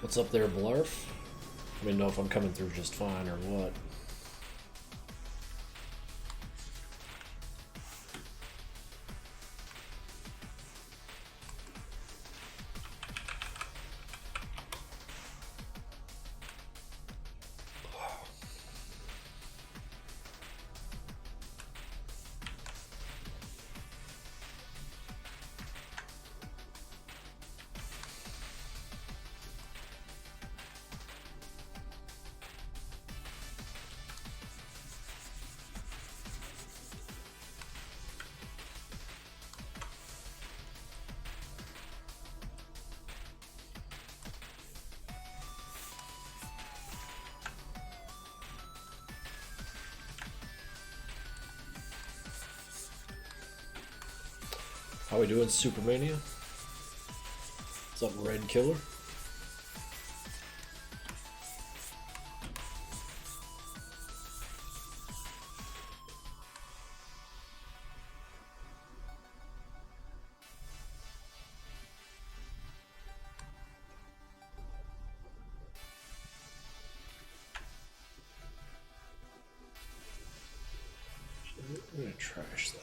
What's up there, Blarf? Let me know if I'm coming through just fine or what. How we doing, Supermania? What's up, Red Killer? I'm gonna trash that.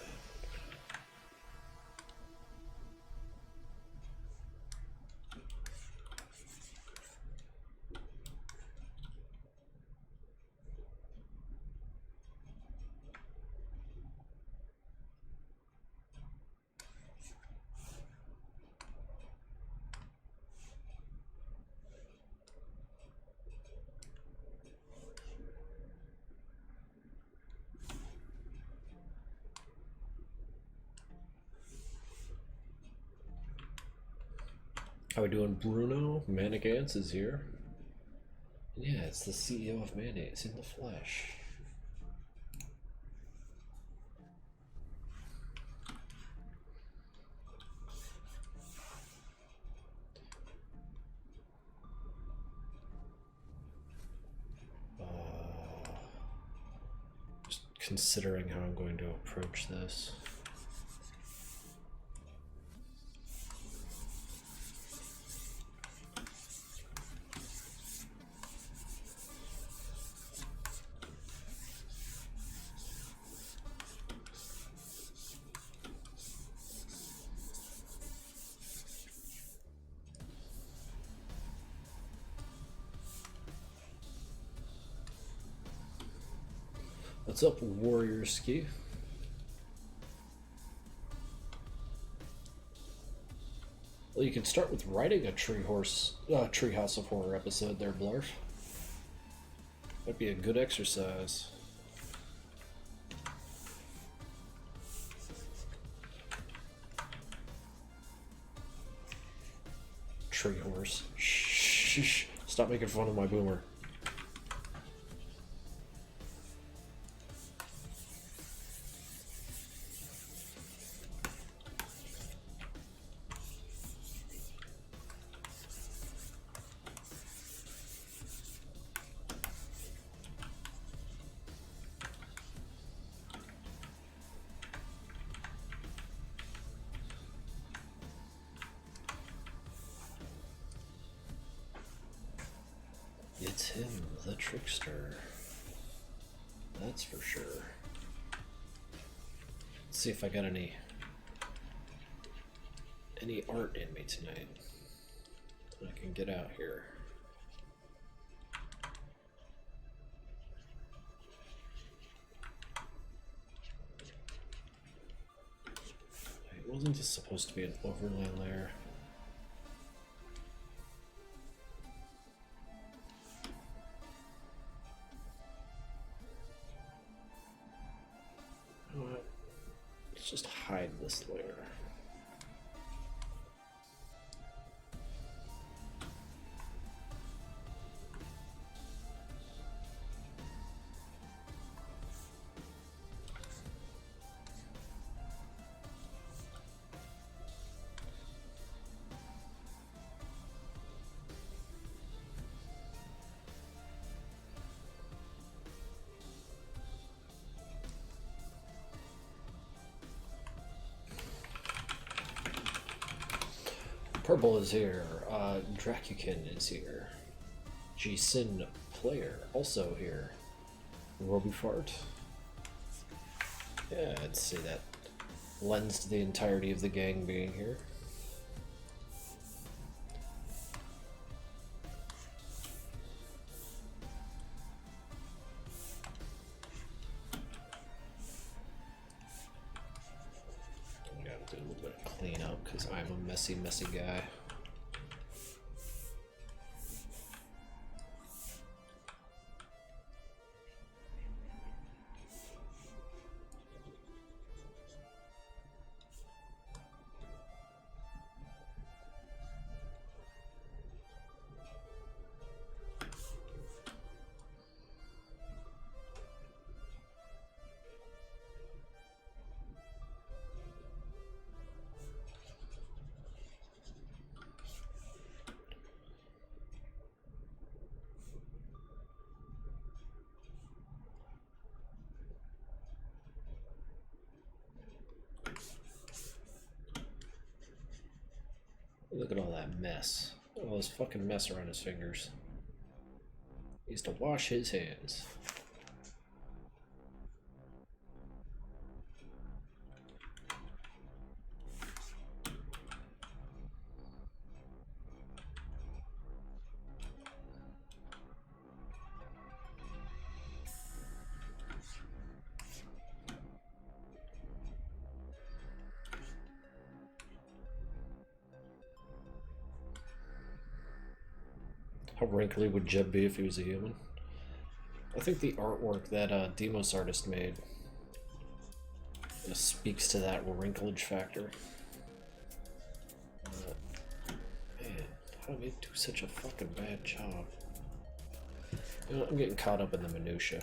How we doing, Bruno? Manic Ants is here. Yeah, it's the CEO of Mayonnaise in the flesh. Just considering how I'm going to approach this. What's up, Warrior Ski? Well, you can start with writing a Treehouse of Horror episode there, Blarf. Might be a good exercise. Tree horse. Shh. Stop making fun of my boomer. It's him, the trickster. That's for sure. Let's see if I got any art in me tonight. I can get out here. Wasn't this supposed to be an overlay layer? Let's just hide this layer. Purple is here. Dracukin is here. G-Sin Player also here. Robifart. Yeah, I'd say that lends to the entirety of the gang being here. I gotta do a little bit of cleanup because I'm a messy guy. Look at all that mess. All this fucking mess around his fingers. He needs to wash his hands. How wrinkly would Jeb be if he was a human? I think the artwork that Demos artist made speaks to that wrinklage factor. Man, how did they do such a fucking bad job? You know, I'm getting caught up in the minutia.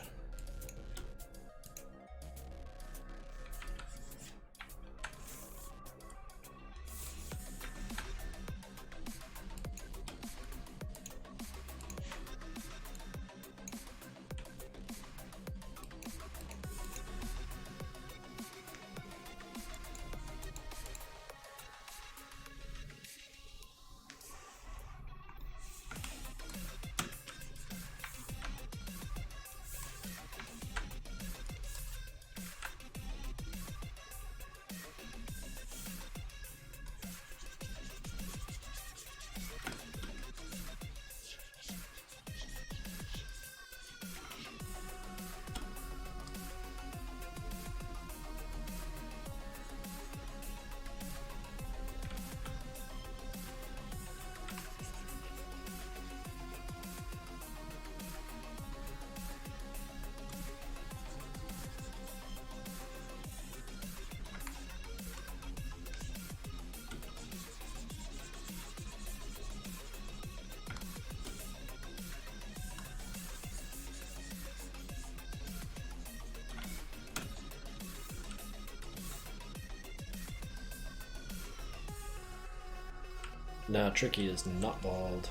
Nah, Tricky is not bald.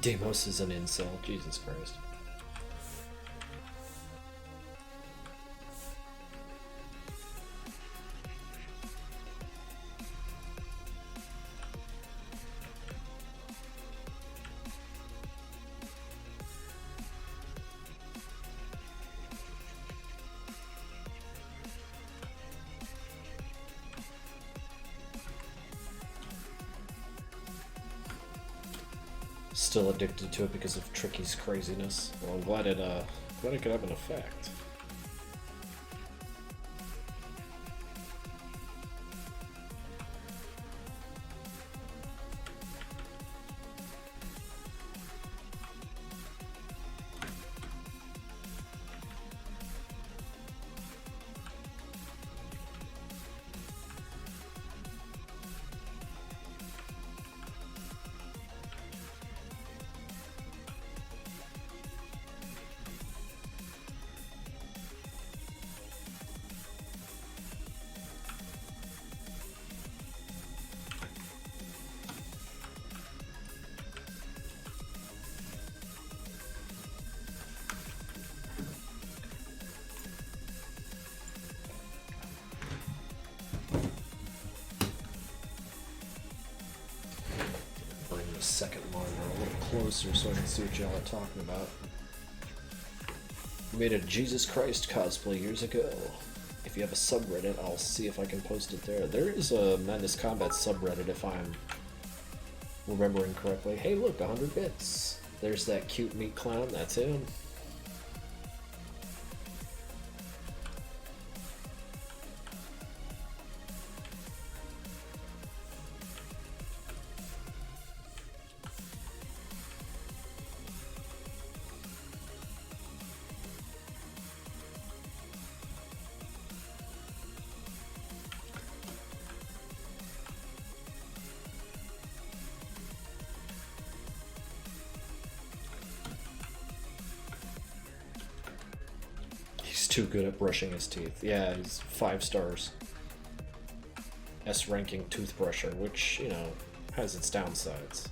Demos is an incel, Jesus Christ. Still addicted to it because of Tricky's craziness. Well, I'm glad it could have an effect. closer so I can see what y'all are talking about. I made a Jesus Christ cosplay years ago. If you have a subreddit, I'll see if I can post it there. There is a Madness Combat subreddit if I'm remembering correctly. Hey look, 100 bits. There's that cute meat clown, that's him. Too good at brushing his teeth. Yeah, he's 5 stars. S ranking toothbrusher, which, you know, has its downsides.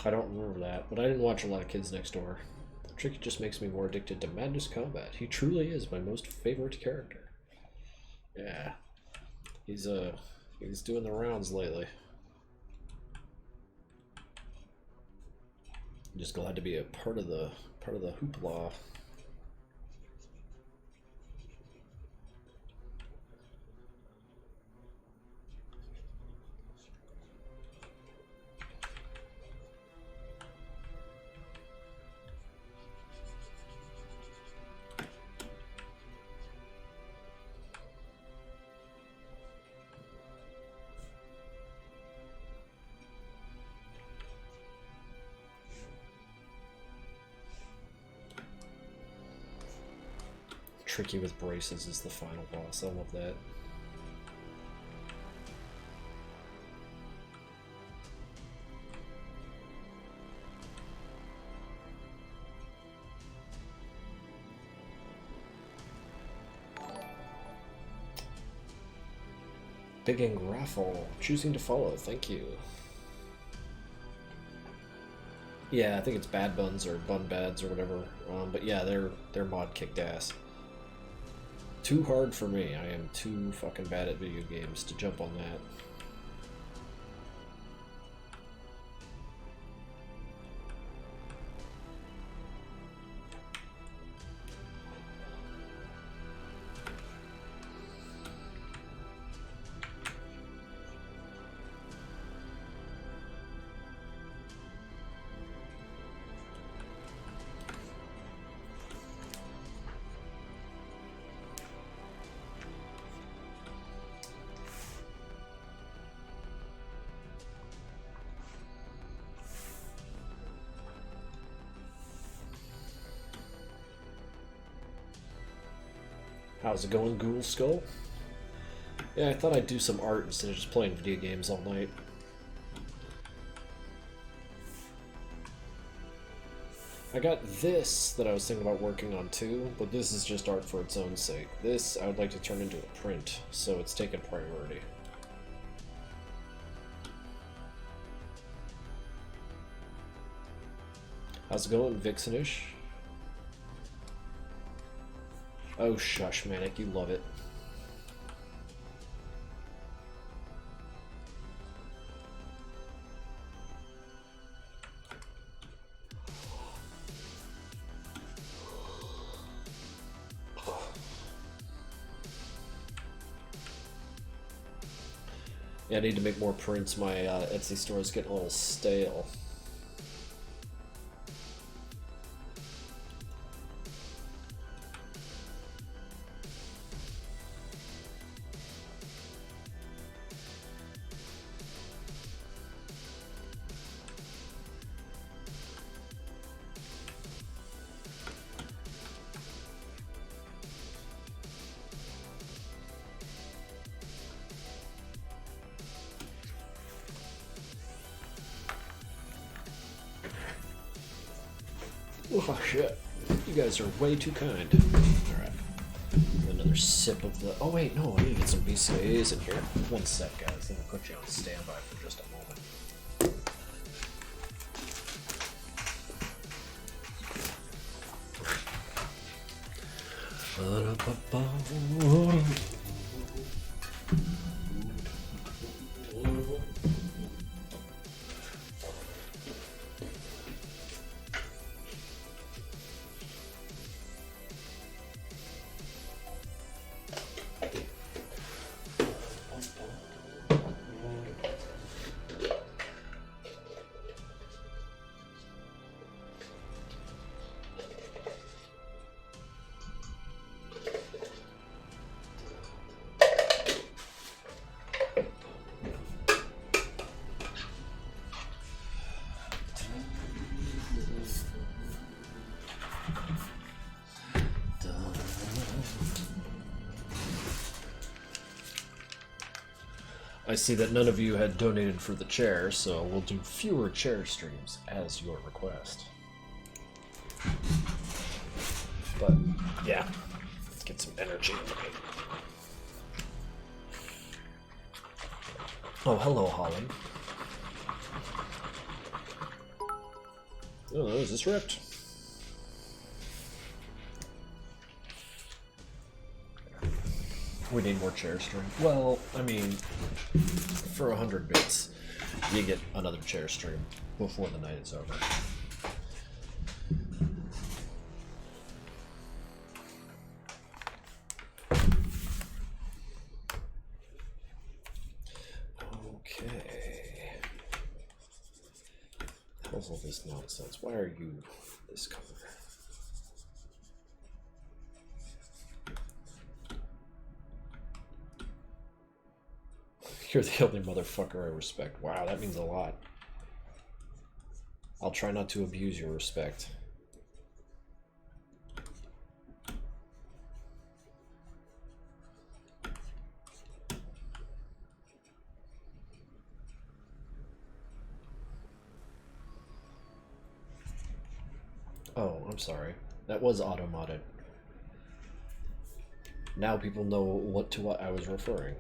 I don't remember that, but I didn't watch a lot of Kids Next Door. Tricky just makes me more addicted to Madness Combat. He truly is my most favorite character. Yeah, he's doing the rounds lately. I'm just glad to be a part of the hoopla. Tricky with braces is the final boss. I love that. Big Ing Raffle, choosing to follow, thank you. Yeah, I think it's Bad Buns or Bun Bads or whatever. But yeah, their mod kicked ass. Too hard for me. I am too fucking bad at video games to jump on that. How's it going, Ghoul Skull? Yeah, I thought I'd do some art instead of just playing video games all night. I got this that I was thinking about working on too, but this is just art for its own sake. This I would like to turn into a print, so it's taken priority. How's it going, Vixenish? Oh, shush, Manic, you love it. Yeah, I need to make more prints. My Etsy store is getting a little stale. Oh shit. You guys are way too kind. Alright. Another sip of the... Oh wait, no, I need to get some BCAAs in here. One sec, guys. Let me put you on standby for just a moment. I see that none of you had donated for the chair, so we'll do fewer chair streams as your request. But, yeah, let's get some energy. Oh, hello, Holland. Oh, is this ripped? We need more chair stream. Well, I mean, for 100 bits, you get another chair stream before the night is over. Okay. How's all this nonsense? Why are you this color? You're the only motherfucker I respect. Wow, that means a lot. I'll try not to abuse your respect. Oh, I'm sorry. That was auto-modded. Now people know what I was referring.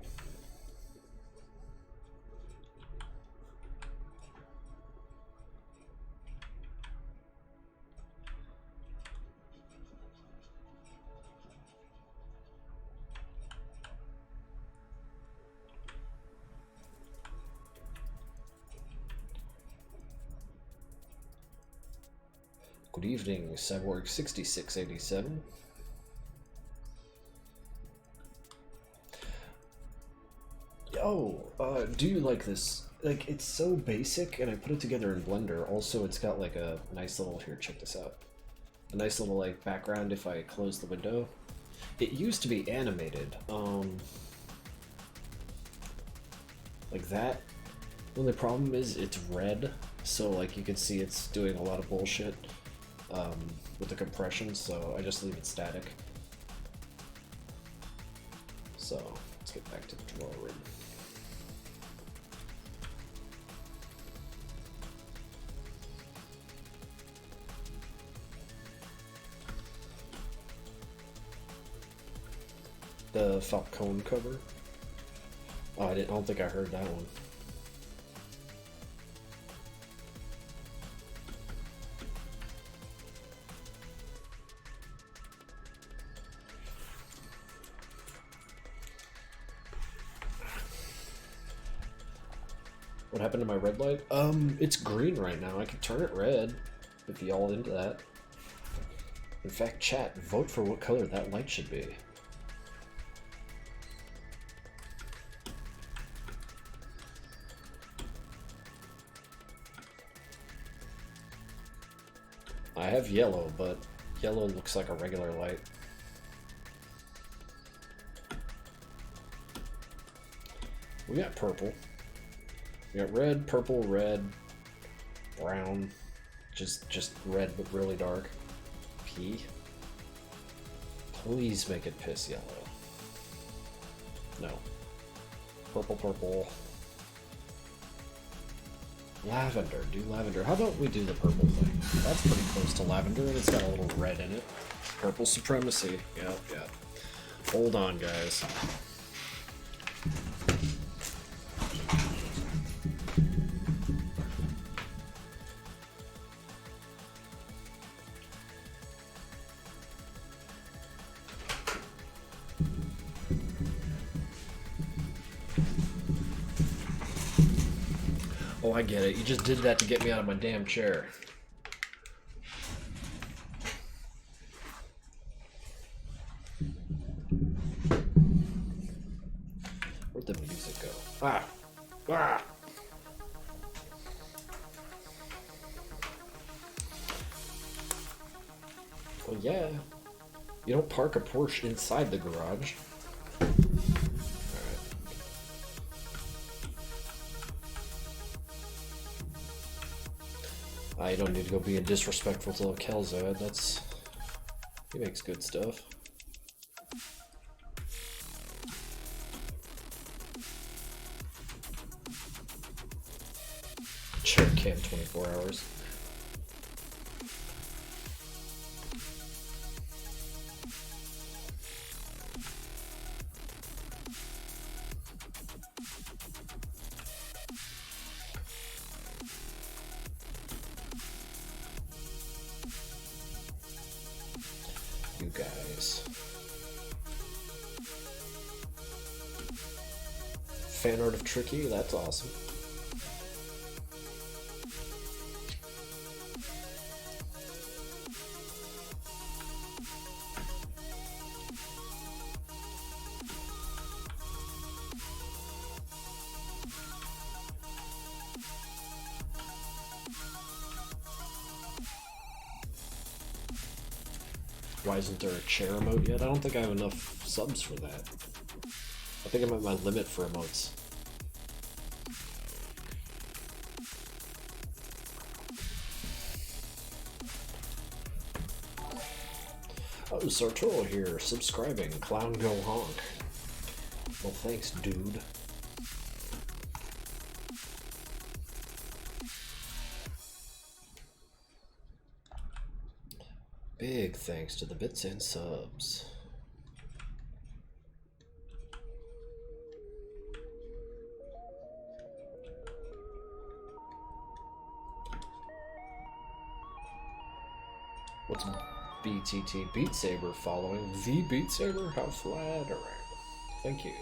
Good evening, Cyborg6687. Oh, do you like this? Like, it's so basic, and I put it together in Blender. Also, it's got like a nice little, here, check this out. A nice little, like, background if I close the window. It used to be animated, like that. The only problem is it's red, so, like, you can see it's doing a lot of bullshit. With the compression, so I just leave it static. So let's get back to the drawing. The Falcone cover. Oh, I don't think I heard that one. What happened to my red light? It's green right now. I can turn it red if y'all into that. In fact, chat, vote for what color that light should be. I have yellow, but yellow looks like a regular light. We got purple. We got red, purple, red, brown, just red but really dark. P. Please make it piss yellow. No. Purple, purple. Lavender, do lavender. How about we do the purple thing? That's pretty close to lavender, and it's got a little red in it. Purple supremacy. Yep, yep. Hold on, guys. Oh, I get it. You just did that to get me out of my damn chair. Where'd the music go? Ah! Ah! Well, yeah. You don't park a Porsche inside the garage. I don't need to go being disrespectful to Kelzad. That's... he makes good stuff. Sure can 24 hours. You guys. Fan art of Tricky, that's awesome. Why isn't there a chair emote yet? I don't think I have enough subs for that. I think I'm at my limit for emotes. Oh, Sartoro here, subscribing. Clown go honk. Well, thanks, dude. Big thanks to the bits and subs. What's BTT Beat Saber following? The Beat Saber? How flattering. Thank you.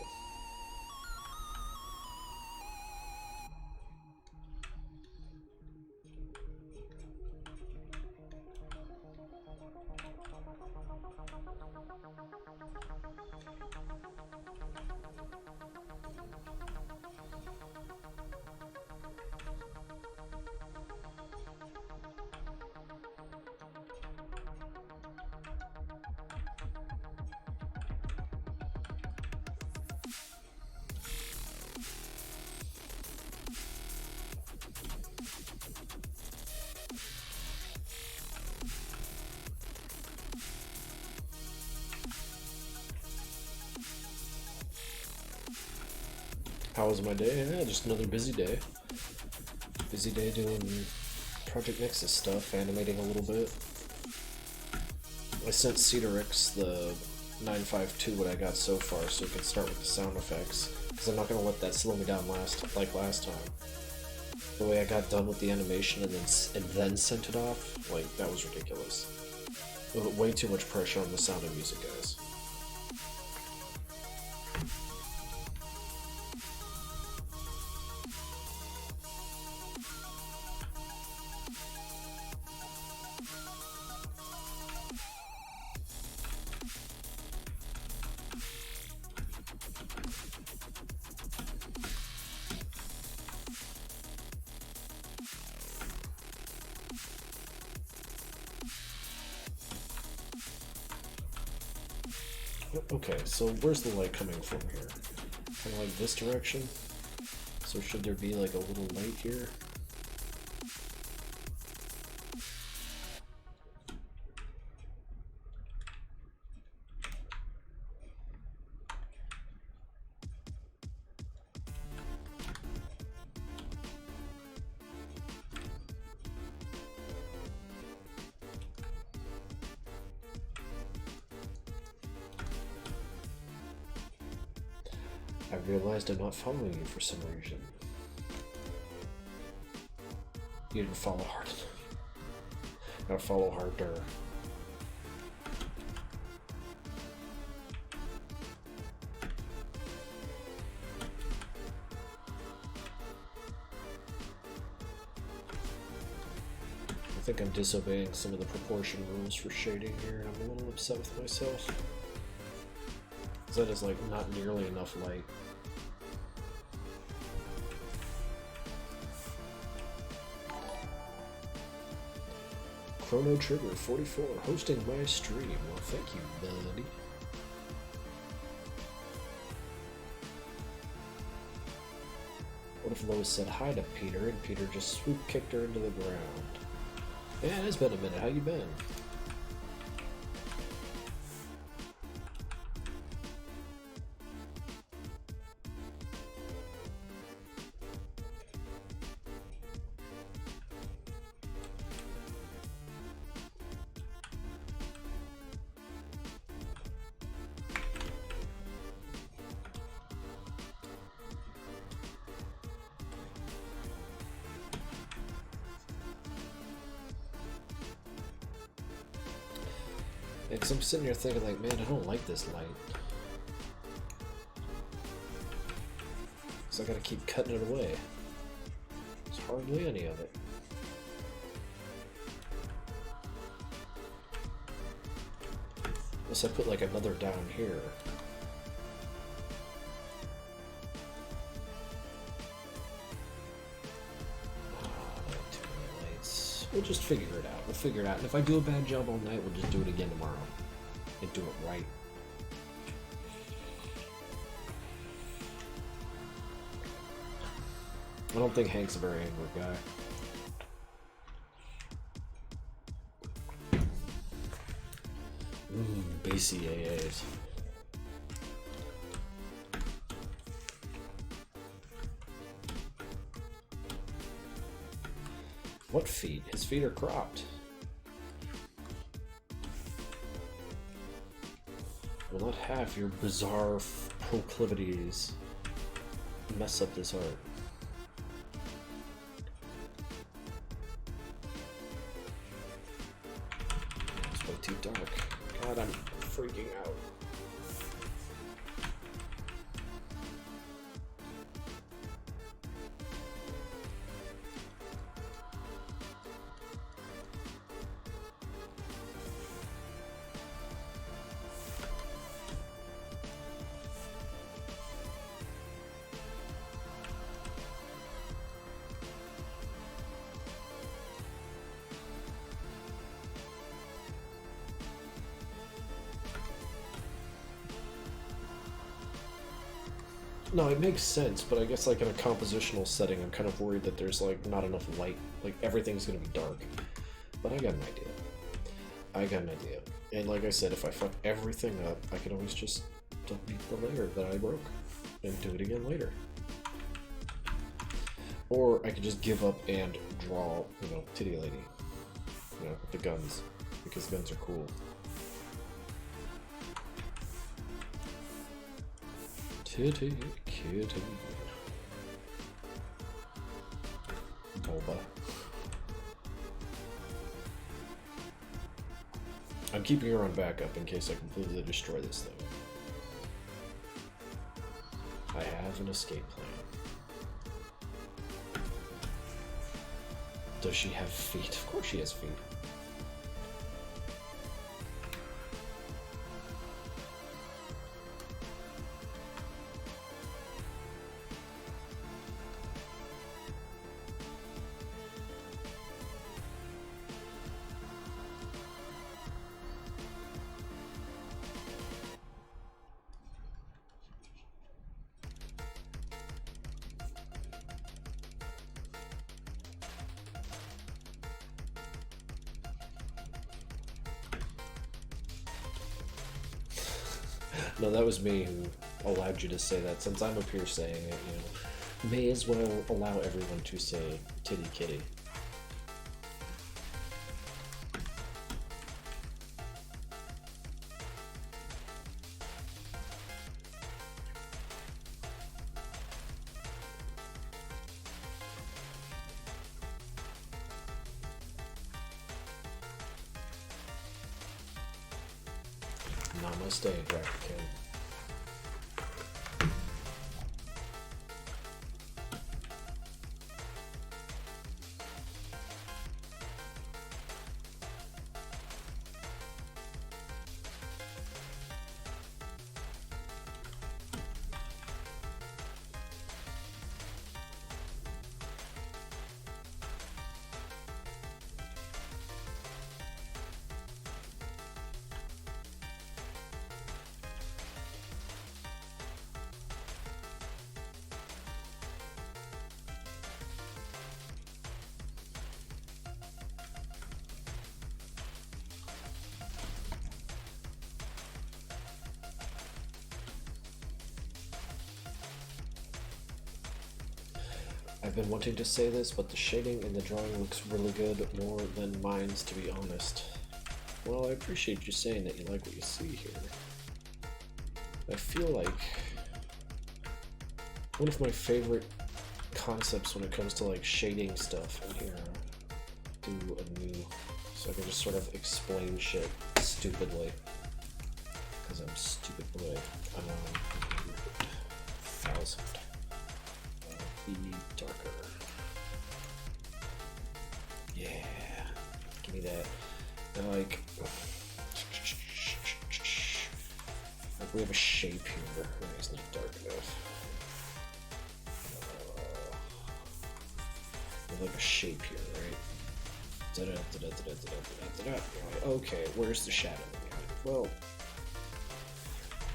How was my day? Yeah, just another busy day. Busy day doing Project Nexus stuff, animating a little bit. I sent Cedarix the 952 what I got so far, so we can start with the sound effects. Because I'm not going to let that slow me down like last time. The way I got done with the animation and then sent it off, like, that was ridiculous. Way too much pressure on the sound and music, guys. Okay, so where's the light coming from here? Kind of like this direction? So should there be like a little light here? I realized I'm not following you for some reason. You didn't follow hard enough. Gotta follow harder. I think I'm disobeying some of the proportion rules for shading here, and I'm a little upset with myself. Because that is like not nearly enough light. Chrono Trigger 44 hosting my stream. Well, thank you, buddy. What if Lois said hi to Peter and Peter just swoop kicked her into the ground? Yeah, it's been a minute. How you been? Because I'm sitting here thinking like, man, I don't like this light. So I gotta keep cutting it away. There's hardly any of it. Unless I put like another down here. We'll just figure it out. We'll figure it out. And if I do a bad job all night, we'll just do it again tomorrow. And do it right. I don't think Hank's a very angry guy. Bassy AAs. What feet? His feet are cropped. Will not have your bizarre proclivities mess up this art. It's way too dark. God, I'm freaking out. No, it makes sense, but I guess like in a compositional setting, I'm kind of worried that there's like not enough light. Like everything's gonna be dark. But I got an idea. I got an idea. And like I said, if I fuck everything up, I can always just delete the layer that I broke and do it again later. Or I could just give up and draw, you know, titty lady. You know, with the guns. Because guns are cool. Kitty, kitty. Boba. I'm keeping her on backup in case I completely destroy this thing. I have an escape plan. Does she have feet? Of course she has feet. No, that was me who allowed you to say that. Since I'm up here saying it, you know, may as well allow everyone to say titty kitty. Namaste, Dragonkin. I've been wanting to say this, but the shading in the drawing looks really good, more than mine's, to be honest. Well, I appreciate you saying that you like what you see here. I feel like one of my favorite concepts when it comes to like shading stuff in here, do a new, so I can just sort of explain shit stupidly, because I'm stupid boy. 1,000. Be darker. Yeah, give me that. Like we have a shape here. It's not dark enough. We have like a shape here, right? Okay, where's the shadow? Well,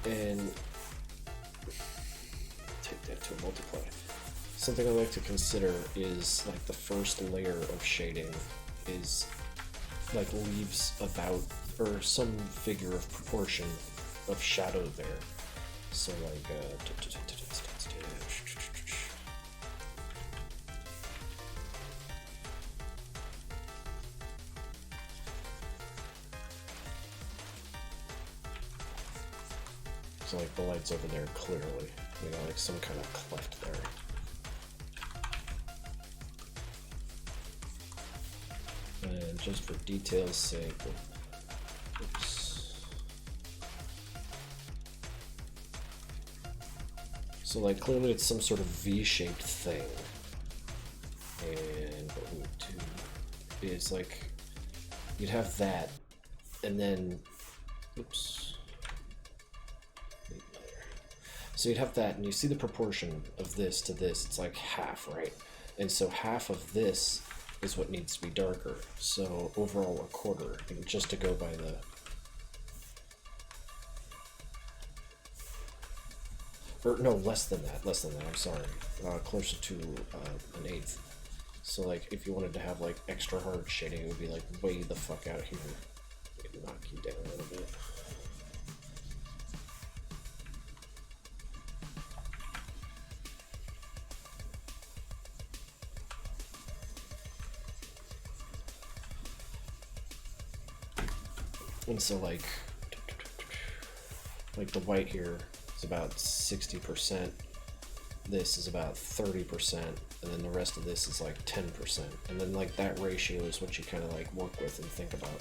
and take that to a multiply. Something I like to consider is like the first layer of shading is like leaves about or some figure of proportion of shadow there. So like so like the light's over there clearly. You know, like some kind of cleft there. And just for detail's sake, oops. So like clearly it's some sort of V-shaped thing. And what we would do is like, you'd have that, and then, oops. So you'd have that, and you see the proportion of this to this, it's like half, right? And so half of this is what needs to be darker. So overall a quarter, and just to go by the... Or no, less than that, I'm sorry. Closer to an eighth. So like if you wanted to have like extra hard shading, it would be like way the fuck out here. It'd knock you down a little bit. And so like the white here is about 60%, this is about 30%, and then the rest of this is like 10%. And then like that ratio is what you kind of like work with and think about.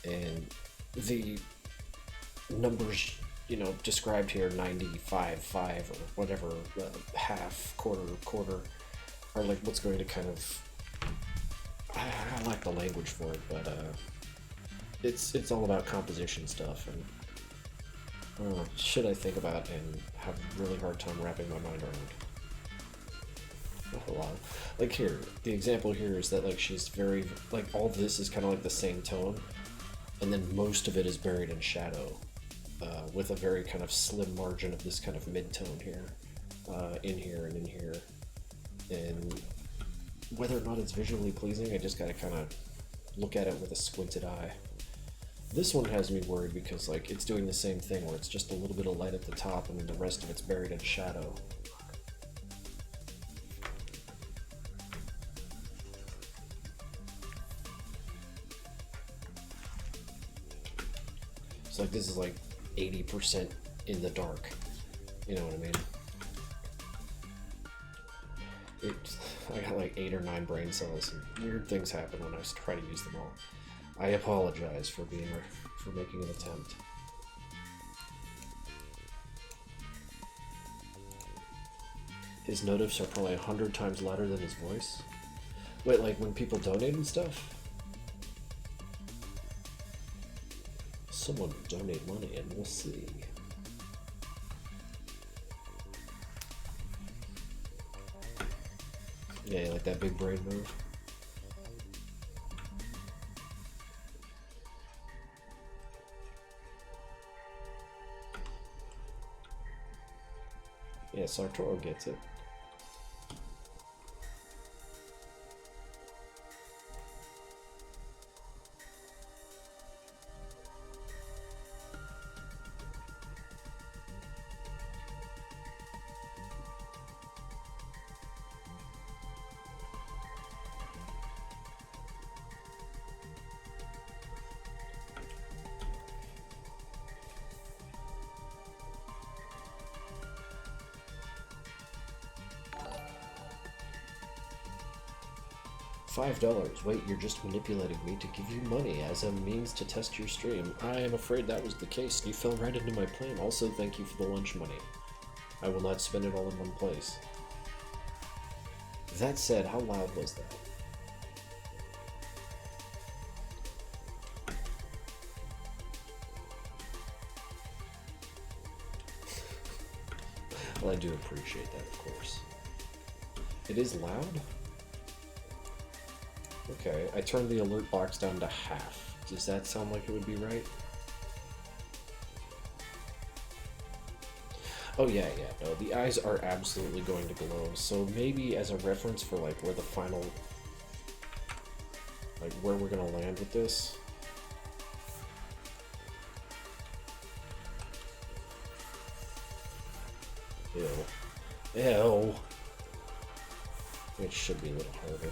And the numbers, you know, described here, 95, 5, or whatever, half, quarter, are like what's going to kind of, I like the language for it, but it's all about composition stuff, and I don't know, shit I think about and have a really hard time wrapping my mind around. Not a lot. Like here, the example here is that like she's very, like all this is kind of like the same tone, and then most of it is buried in shadow, with a very kind of slim margin of this kind of mid-tone here, in here and in here. And whether or not it's visually pleasing, I just gotta kind of look at it with a squinted eye. This one has me worried because like it's doing the same thing where it's just a little bit of light at the top and then the rest of it's buried in shadow. So like this is like 80% in the dark, you know what I mean? I got like 8 or 9 brain cells and weird things happen when I try to use them all. I apologize for making an attempt. His notifs are probably 100 times louder than his voice. Wait, like when people donate and stuff? Someone will donate money and we'll see. Yeah, you like that big brain move? Yeah, Sartoro gets it. $5. Wait, you're just manipulating me to give you money as a means to test your stream. I am afraid that was the case. You fell right into my plan. Also, thank you for the lunch money. I will not spend it all in one place. That said, how loud was that? Well, I do appreciate that, of course. It is loud? Okay, I turned the alert box down to half. Does that sound like it would be right? Oh yeah, no, the eyes are absolutely going to glow, so maybe as a reference for like where the final, like where we're gonna land with this. Ew. Ew. It should be a little harder.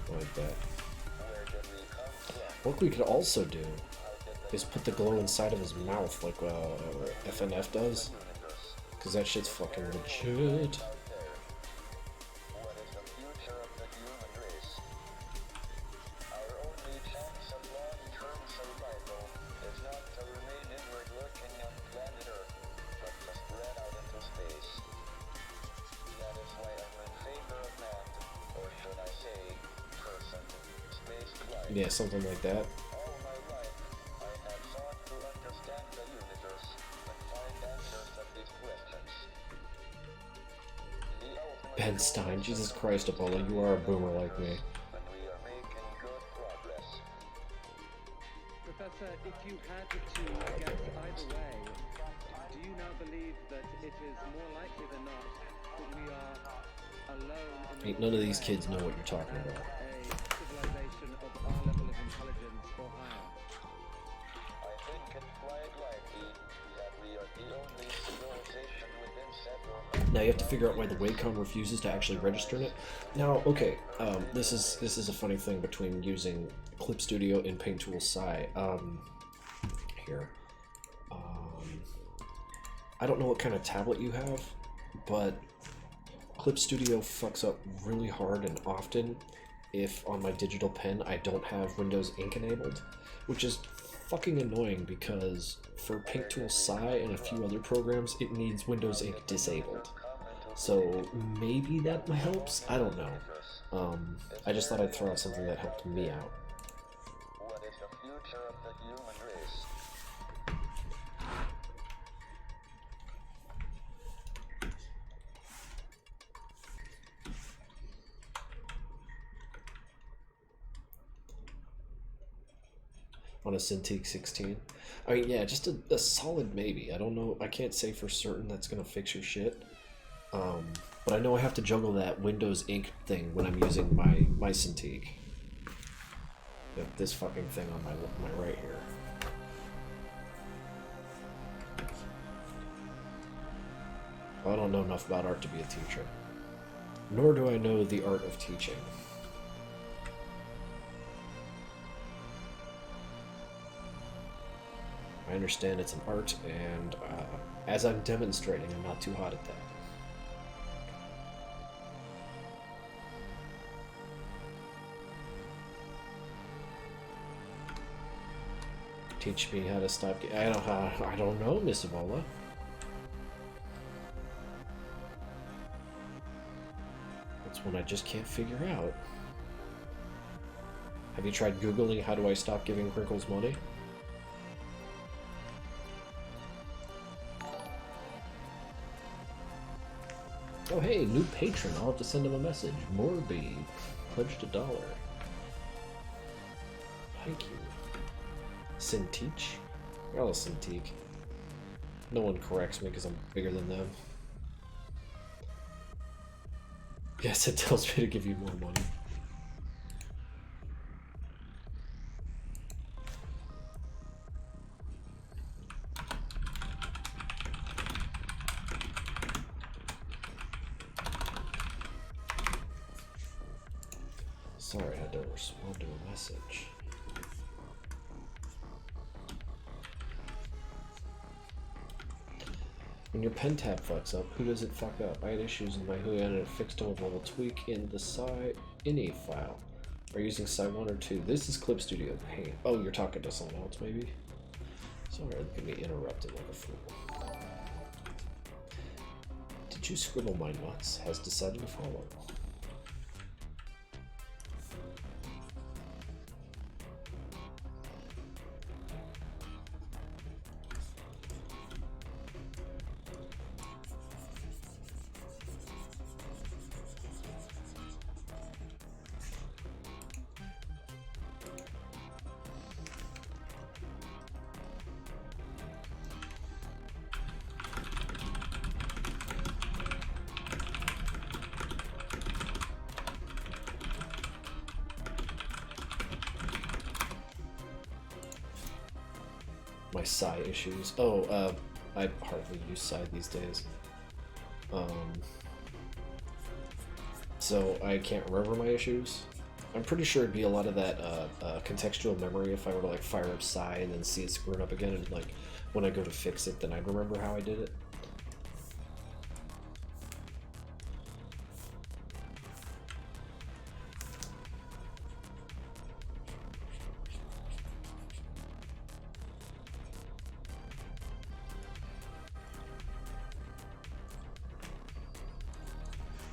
Like that. What we could also do is put the glow inside of his mouth like FNF does, because that shit's fucking legit. Yeah, something like that. Ben Stein, Jesus Christ, Apollo, you are a boomer like me. Professor, if you had to guess either way, do you now believe that it is more likely than not that we are alone in Ain't none of these kids know what you're talking about. a civilization of our level of intelligence or higher? I think it's quite likely that we are the only civilization within several. Now you have to figure out why the Wacom refuses to actually register it. Now, okay, this is a funny thing between using Clip Studio and Paint Tool Sci. Here, I don't know what kind of tablet you have, but Clip Studio fucks up really hard and often if on my digital pen I don't have Windows Ink enabled, which is fucking annoying because for Paint Tool Sci and a few other programs it needs Windows Ink disabled. So maybe that helps? I don't know. I just thought I'd throw out something that helped me out. What is the future of the human race? On a Cintiq 16. I mean, yeah, just a solid maybe. I don't know. I can't say for certain that's gonna fix your shit. But I know I have to juggle that Windows Ink thing when I'm using my Cintiq. This fucking thing on my right here. I don't know enough about art to be a teacher. Nor do I know the art of teaching. I understand it's an art, and as I'm demonstrating, I'm not too hot at that. Teach me how to stop. I don't know, Miss Ebola. That's one I just can't figure out. Have you tried Googling how do I stop giving Krinkles money? Oh hey, new patron. I'll have to send him a message. Morby pledged $1. Thank you. Sinteach? Oh, Sinteak. No one corrects me because I'm bigger than them. Yes, it tells me to give you more money. Sorry, I had to respond to a message. When your pen tab fucks up, who does it fuck up? I had issues with my Hui and it fixed them with a little tweak in the ini file. Are you using Sci 1 or 2? This is Clip Studio. Hey, oh, you're talking to someone else, maybe? Sorry, I'm gonna be interrupted like a fool. Did you scribble my nuts? Has decided to follow. My Psy issues. Oh, I hardly use Psy these days. So I can't remember my issues. I'm pretty sure it'd be a lot of that contextual memory if I were to like fire up Psy and then see it screwing up again, and like when I go to fix it, then I'd remember how I did it.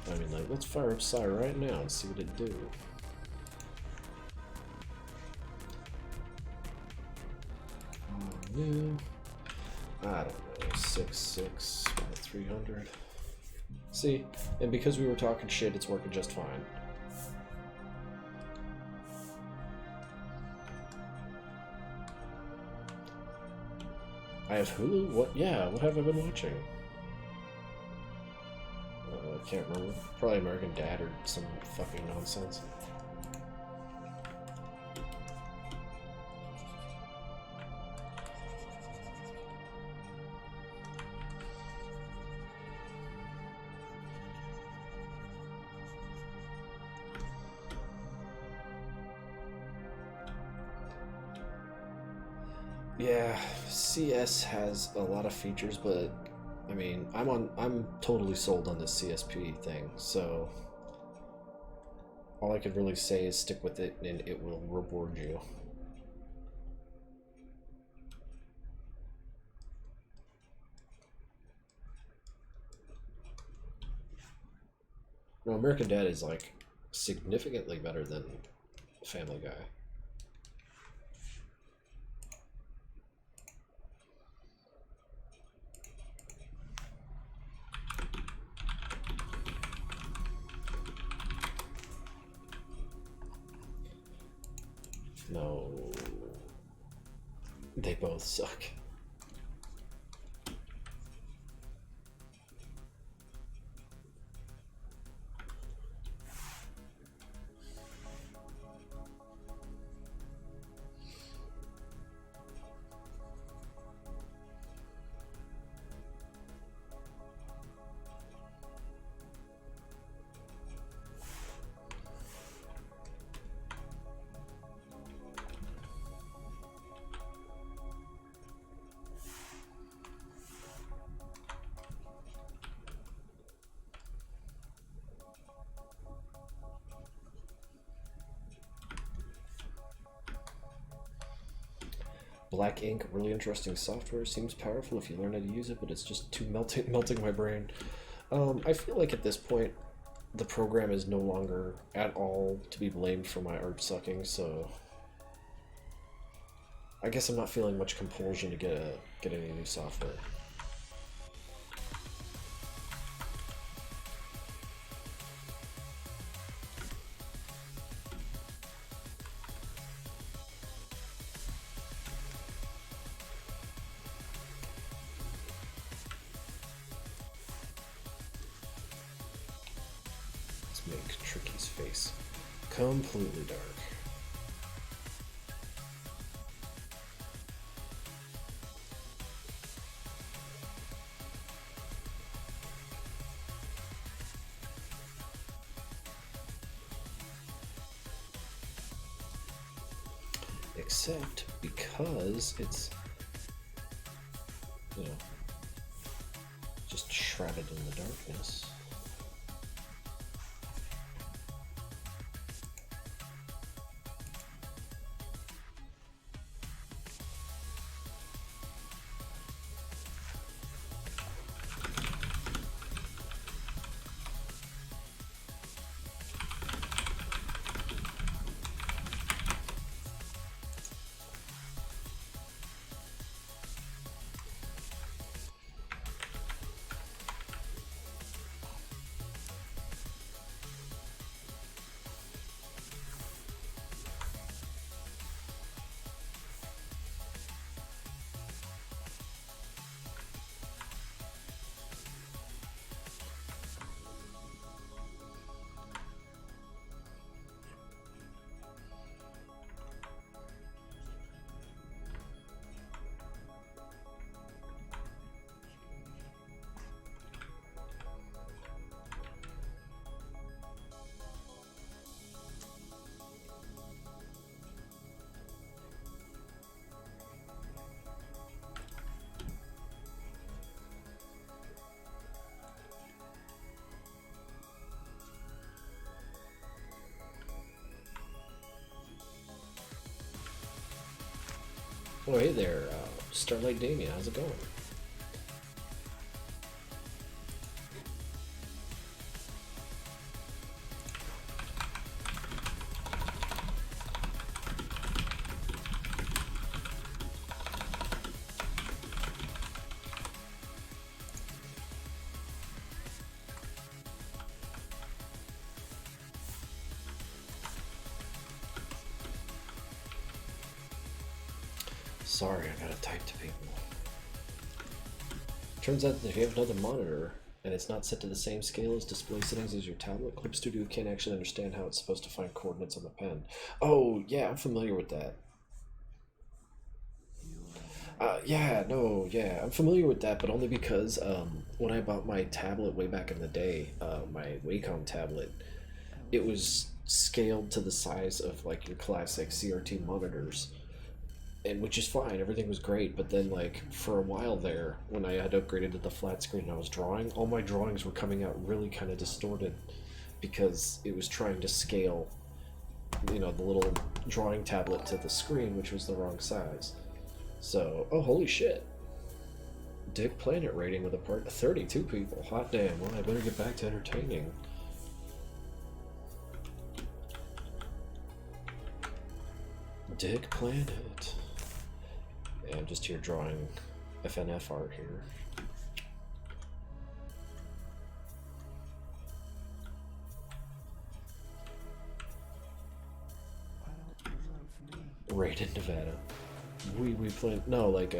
I mean, like, let's fire up Psy right now and see what it do. Yeah. I don't know, 6, 300. See, and because we were talking shit, it's working just fine. I have Hulu? What? Yeah, what have I been watching? I can't remember. Probably American Dad or some fucking nonsense. Yeah, CS has a lot of features, but I mean, I'm totally sold on this CSP thing, so all I could really say is stick with it and it will reward you. No, American Dad is like significantly better than Family Guy. No, they both suck. Black ink, really interesting software. Seems powerful if you learn how to use it, but it's just too melting my brain. I feel like at this point, the program is no longer at all to be blamed for my art sucking, so I guess I'm not feeling much compulsion to get any new software. Let's make Tricky's face completely dark. Except because it's, you know, just shrouded in the darkness. Oh, hey there, Starlight Damien, how's it going? Sorry, I gotta type to people. Turns out that if you have another monitor and it's not set to the same scale as display settings as your tablet, Clip Studio can't actually understand how it's supposed to find coordinates on the pen. Oh, yeah, I'm familiar with that. Yeah, I'm familiar with that, but only because when I bought my tablet way back in the day, my Wacom tablet, it was scaled to the size of like your classic CRT monitors. And which is fine, everything was great, but then like for a while there, when I had upgraded to the flat screen and I was drawing, all my drawings were coming out really kind of distorted because it was trying to scale, you know, the little drawing tablet to the screen, which was the wrong size. So, oh holy shit. Dick Planet rating with a part 32 people. Hot damn, well I better get back to entertaining. Dick Planet. Yeah, I'm just here drawing FNF art here. Raid in Nevada. We play no like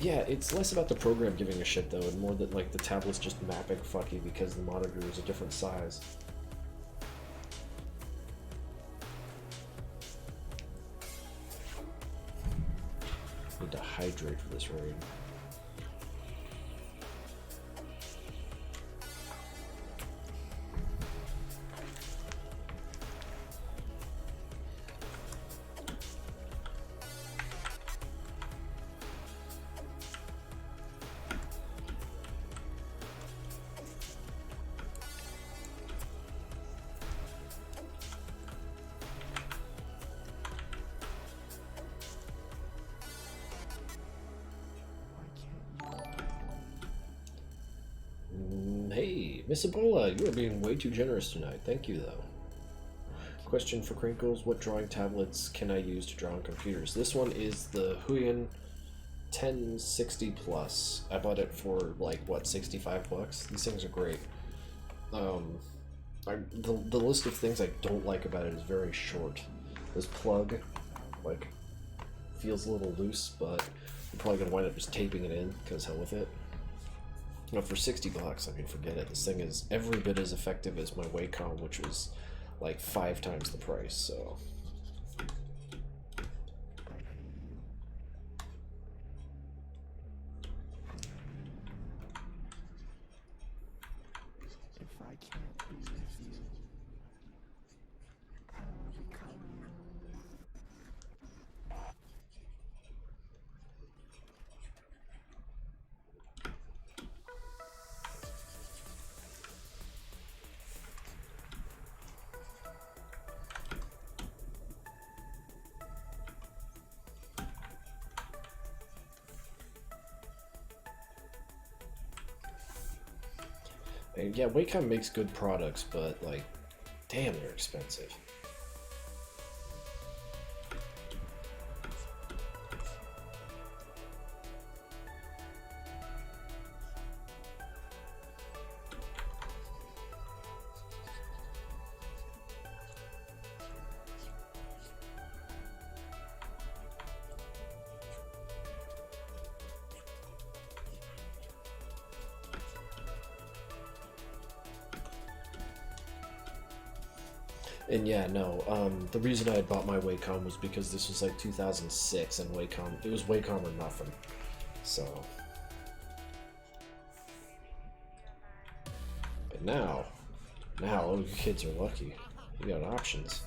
yeah, it's less about the program giving a shit though, and more that like the tablet's just mapping fucky because the monitor is a different size. Need to hydrate for this raid. Miss Ebola, you are being way too generous tonight. Thank you, though. Question for Krinkels, what drawing tablets can I use to draw on computers? This one is the Huion 1060 Plus. I bought it for, like, what, 65 bucks? These things are great. The list of things I don't like about it is very short. This plug, like, feels a little loose, but I'm probably going to wind up just taping it in, because hell with it. You know, for 60 bucks, I mean, forget it. This thing is every bit as effective as my Wacom, which was like 5 times the price, so. If I can't be with you, I will become you. And yeah, Wacom makes good products, but like, damn, they're expensive. And yeah, no, the reason I had bought my Wacom was because this was like 2006, and it was Wacom or nothing, so. But now, oh, you kids are lucky. You got options.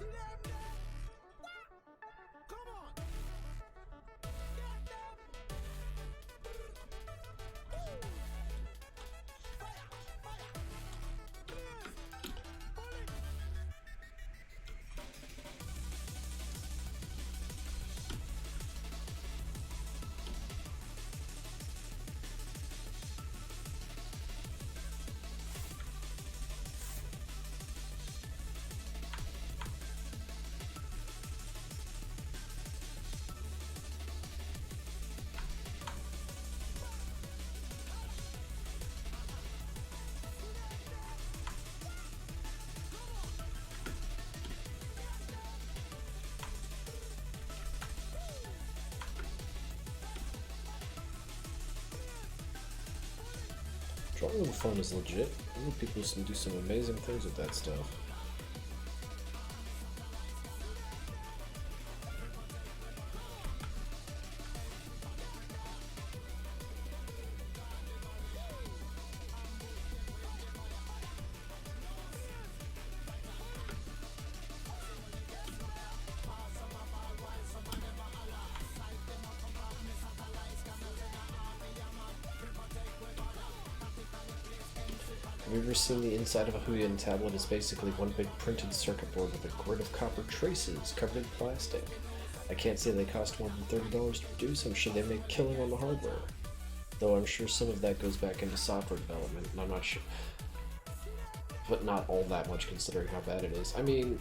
Drawing on the phone is legit. I know people can do some amazing things with that stuff. Have you ever seen the inside of a Huion tablet? It's basically one big printed circuit board with a grid of copper traces covered in plastic. I can't say they cost more than $30 to produce. I'm sure they make killing on the hardware. Though I'm sure some of that goes back into software development, and I'm not sure. But not all that much considering how bad it is. I mean,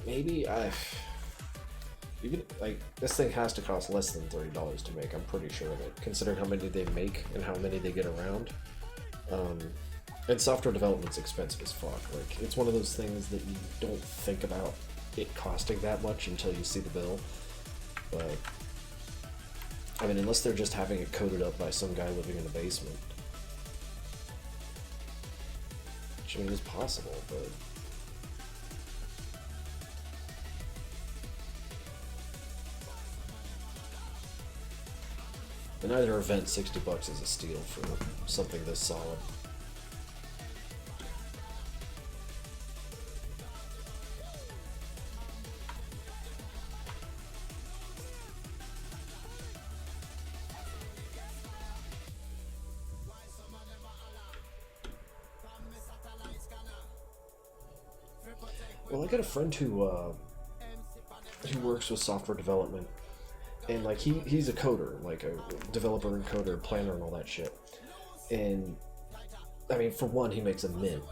maybe even like this thing has to cost less than $30 to make. I'm pretty sure of it, considering how many they make and how many they get around. And software development's expensive as fuck. Like, it's one of those things that you don't think about it costing that much until you see the bill. But I mean, unless they're just having it coded up by some guy living in a basement, which I mean is possible, but. In either event, $60 is a steal for something this solid. Well, I got a friend who works with software development, and like he's a coder, like a developer and coder, planner, and all that shit. And I mean, for one, he makes a mint,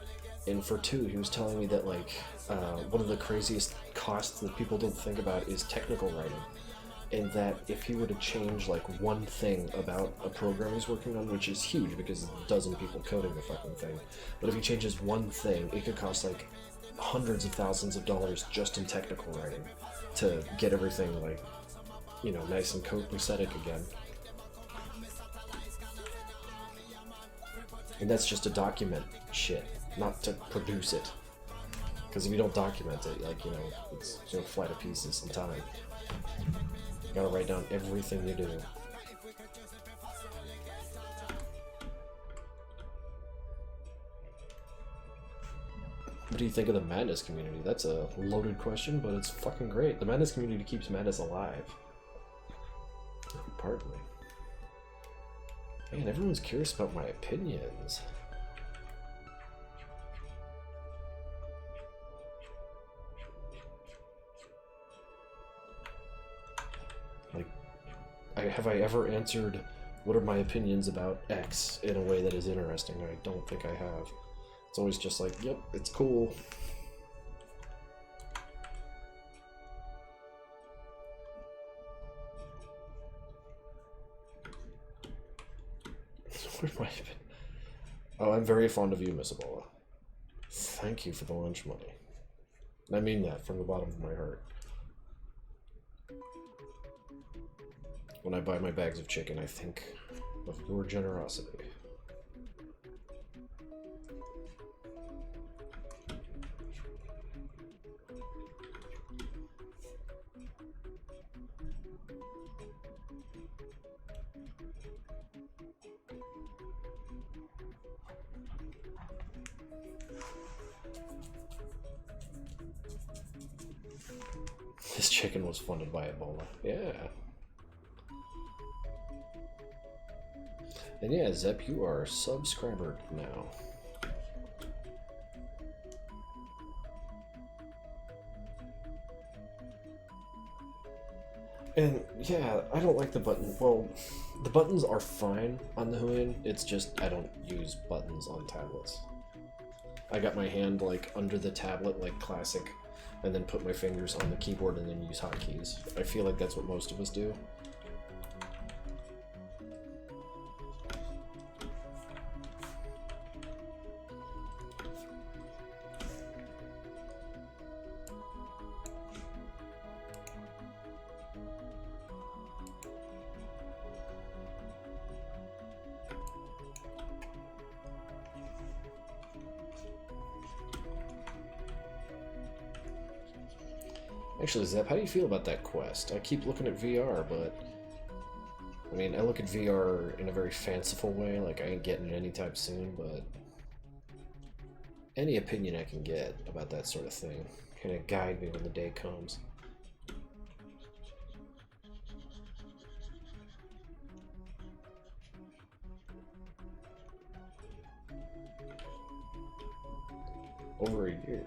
and for two, he was telling me that like one of the craziest costs that people don't think about is technical writing, and that if he were to change like one thing about a program he's working on, which is huge because a dozen people coding the fucking thing, but if he changes one thing, it could cost like hundreds of thousands of dollars just in technical writing to get everything like, you know, nice and copacetic again. And that's just to document shit, not to produce it. Because if you don't document it, like, you know, it's gonna fly to pieces in time. You gotta write down everything you do. What do you think of the Madness community? That's a loaded question, but it's fucking great. The Madness community keeps Madness alive. Pardon me. Man, everyone's curious about my opinions. Like, have I ever answered what are my opinions about X in a way that is interesting? I don't think I have. It's always just like, yep, it's cool. Where am I even? Oh, I'm very fond of you, Miss Ebola. Thank you for the lunch money. I mean that from the bottom of my heart. When I buy my bags of chicken, I think of your generosity. This chicken was funded by Ebola. Yeah. And yeah, Zep, you are a subscriber now. And yeah, I don't like the button. Well, the buttons are fine on the Huion. It's just I don't use buttons on tablets. I got my hand like under the tablet like classic, and then put my fingers on the keyboard and then use hotkeys. I feel like that's what most of us do. Actually, Zep, how do you feel about that quest? I keep looking at VR, but... I mean, I look at VR in a very fanciful way, like I ain't getting it anytime soon, but... any opinion I can get about that sort of thing kind of guide me when the day comes. Over a year.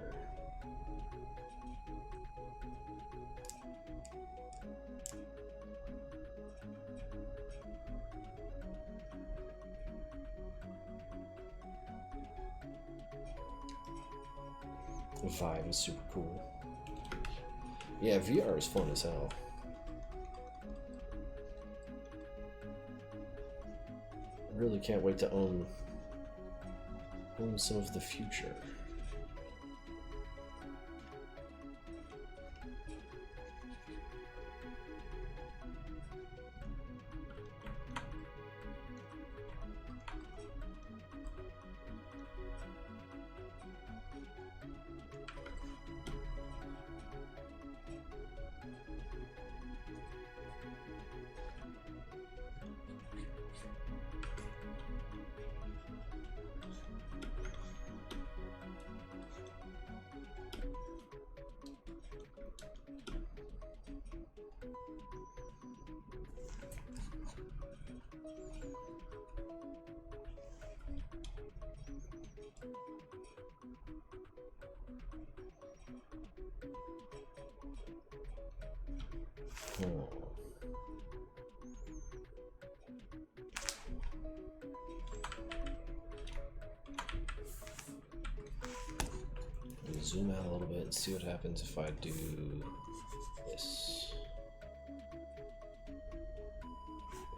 Vibe is super cool. Yeah, VR is fun as hell. I really can't wait to own some of the future. zoom out a little bit and see what happens if I do this.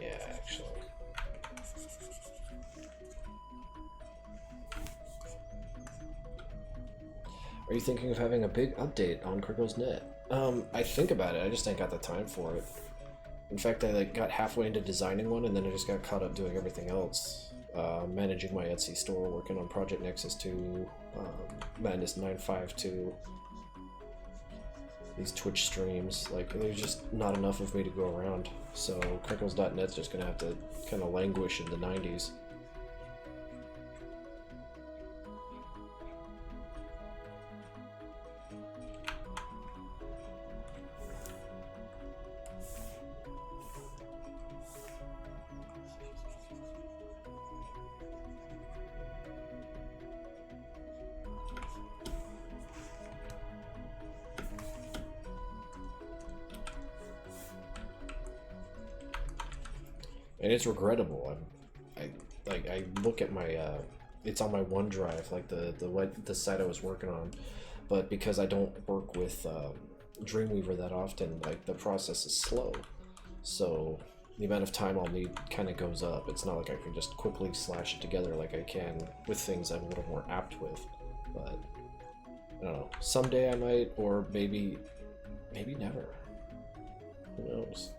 Yeah, actually. Are you thinking of having a big update on Krinkels Net? I think about it, I just ain't got the time for it. In fact, I like got halfway into designing one and then I just got caught up doing everything else. Managing my Etsy store, working on Project Nexus 2, Madness 952, these Twitch streams. Like, there's just not enough of me to go around. So Krinkels.net's just gonna have to kind of languish in the 90s. And it's regrettable. I look at my it's on my OneDrive, like the site I was working on, but because I don't work with Dreamweaver that often, like the process is slow, so the amount of time I'll need kind of goes up. It's not like I can just quickly slash it together like I can with things I'm a little more apt with. But I don't know. Someday I might, or maybe never. Who knows?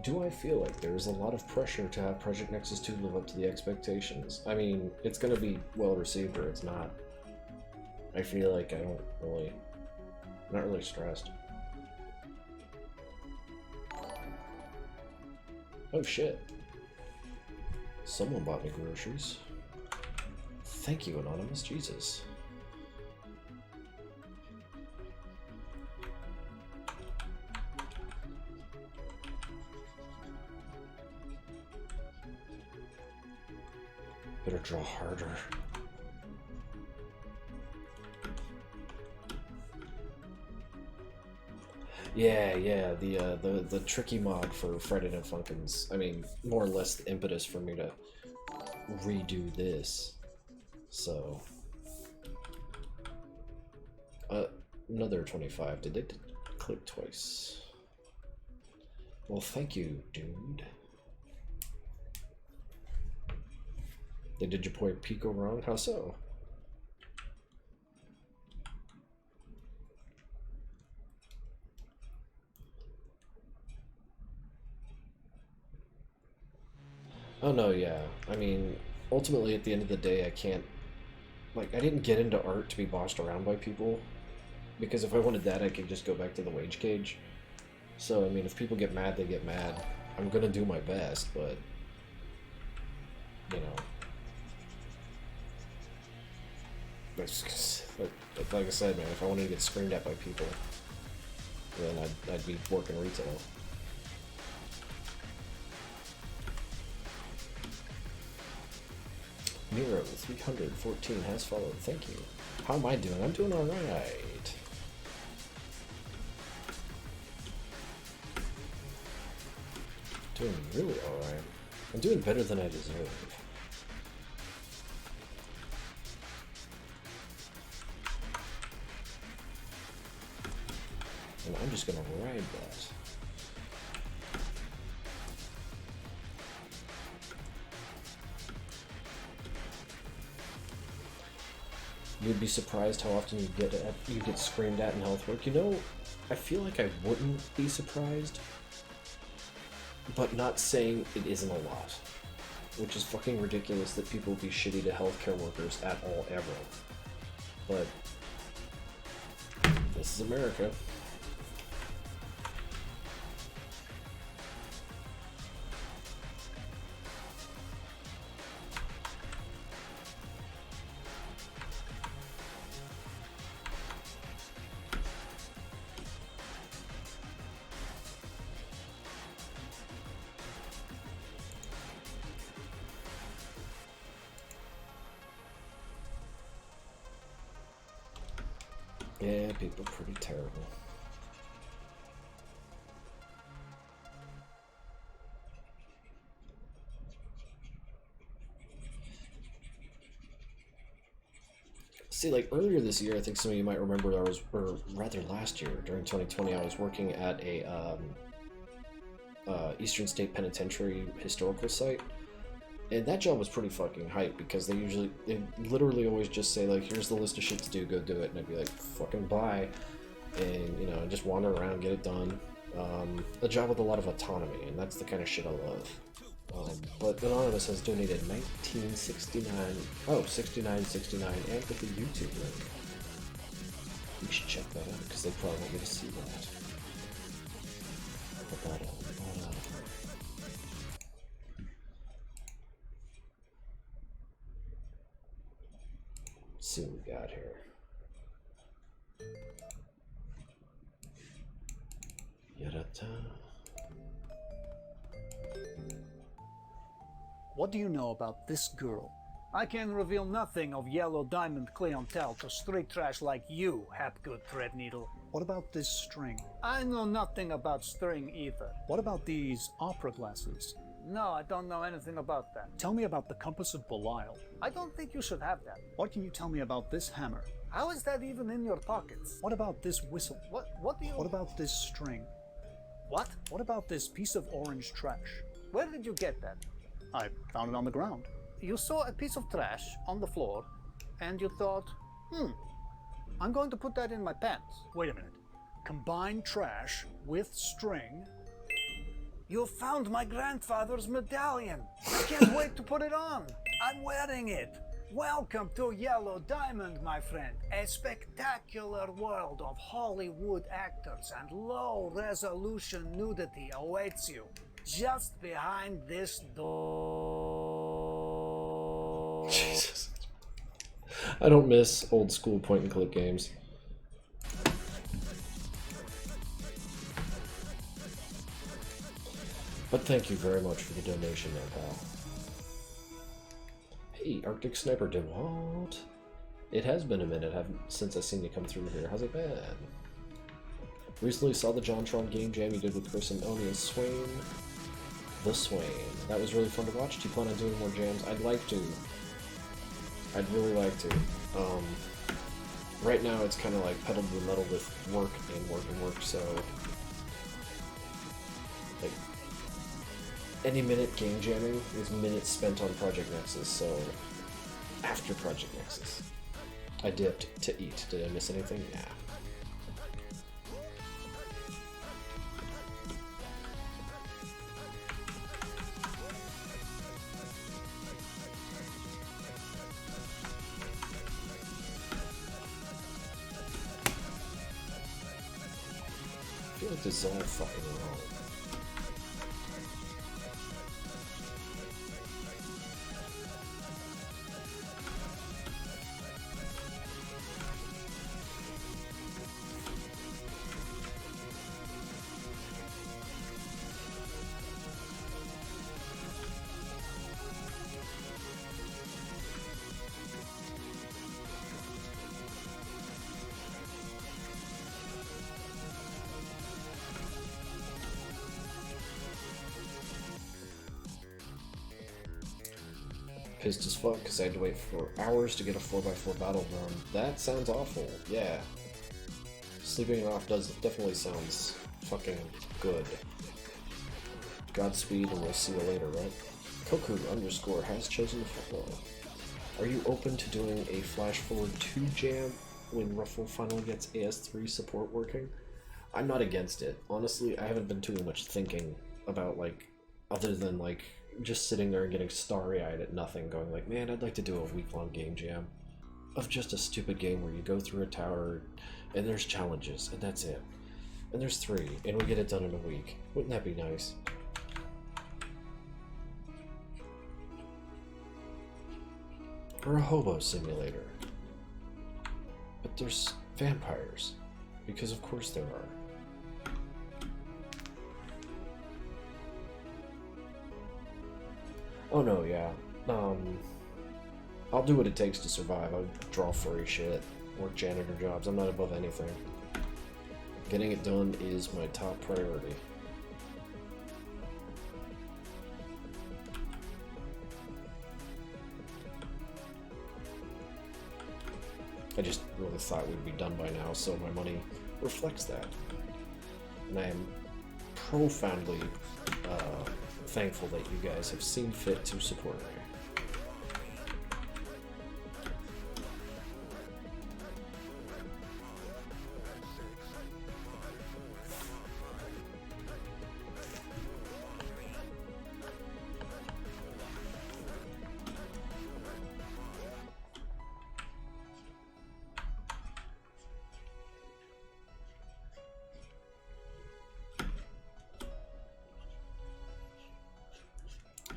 Do I feel like there's a lot of pressure to have Project Nexus 2 live up to the expectations? I mean, it's gonna be well received or it's not. I feel like I'm not really stressed. Oh shit. Someone bought me groceries. Thank you, Anonymous. Jesus. Better draw harder. Yeah, the tricky mod for Friday Night Funkin's, I mean, more or less the impetus for me to redo this. So another 25. Did they click twice? Well, thank you, dude. They did your boy Pico wrong? How so? Oh no, yeah. I mean, ultimately at the end of the day I can't... Like, I didn't get into art to be bossed around by people. Because if I wanted that, I could just go back to the wage cage. So, I mean, if people get mad, they get mad. I'm gonna do my best, but... You know... Like I said, man, if I wanted to get screamed at by people, then I'd be working retail. Nero 314 has followed. Thank you. How am I doing? I'm doing all right. Doing really all right. I'm doing better than I deserve. And I'm just gonna ride that. You'd be surprised how often you get screamed at in health work. You know, I feel like I wouldn't be surprised, but not saying it isn't a lot, which is fucking ridiculous that people be shitty to healthcare workers at all ever. But this is America. Yeah, people are pretty terrible. See, like earlier this year, I think some of you might remember or rather last year, during 2020, I was working at a Eastern State Penitentiary historical site. And that job was pretty fucking hype because they literally always just say like, here's the list of shit to do, go do it. And I'd be like, fucking bye. And, you know, just wander around, get it done. A job with a lot of autonomy, and that's the kind of shit I love. But Anonymous has donated 69.69 and with the YouTube link. You should check that out because they probably want me to see that. Put that on. Let's see what we got here. Yarata. What do you know about this girl? I can reveal nothing of Yellow Diamond clientele to street trash like you, Hapgood Threadneedle. What about this string? I know nothing about string either. What about these opera glasses? No, I don't know anything about that. Tell me about the Compass of Belial. I don't think you should have that. What can you tell me about this hammer? How is that even in your pockets? What about this whistle? What do you... What about this string? What? What about this piece of orange trash? Where did you get that? I found it on the ground. You saw a piece of trash on the floor, and you thought, I'm going to put that in my pants. Wait a minute. Combine trash with string. You found my grandfather's medallion. I can't wait to put it on. I'm wearing it. Welcome to Yellow Diamond, my friend. A spectacular world of Hollywood actors and low-resolution nudity awaits you. Just behind this door. Jesus. I don't miss old school point and click games. But thank you very much for the donation there, pal. Hey, Arctic Sniper did what? It has been a minute since I've seen you come through here. How's it been? Recently saw the JonTron game jam you did with Chris and Oni and Swain. The Swain. That was really fun to watch. Do you plan on doing more jams? I'd like to. I'd really like to. Right now it's kind of like pedal to the metal with work and work and work, so... like, any minute game jamming is minutes spent on Project Nexus, so... after Project Nexus. I dipped to eat. Did I miss anything? Nah. I feel like this is all fucking wrong. Pissed as fuck because I had to wait for hours to get a 4x4 battle run. That sounds awful. Yeah. Sleeping it off definitely sounds fucking good. Godspeed and we'll see you later, right? Koku _ has chosen to follow. Are you open to doing a Flash Forward 2 jam when Ruffle finally gets AS3 support working? I'm not against it. Honestly, I haven't been doing much thinking about, like, other than, like, just sitting there and getting starry-eyed at nothing, going like, man, I'd like to do a week-long game jam of just a stupid game where you go through a tower and there's challenges, and that's it. And there's 3, and we get it done in a week. Wouldn't that be nice? Or a hobo simulator. But there's vampires. Because of course there are. Oh no, yeah. I'll do what it takes to survive. I'll draw furry shit, work janitor jobs. I'm not above anything. Getting it done is my top priority. I just really thought we'd be done by now, so my money reflects that. And I am profoundly thankful that you guys have seen fit to support me.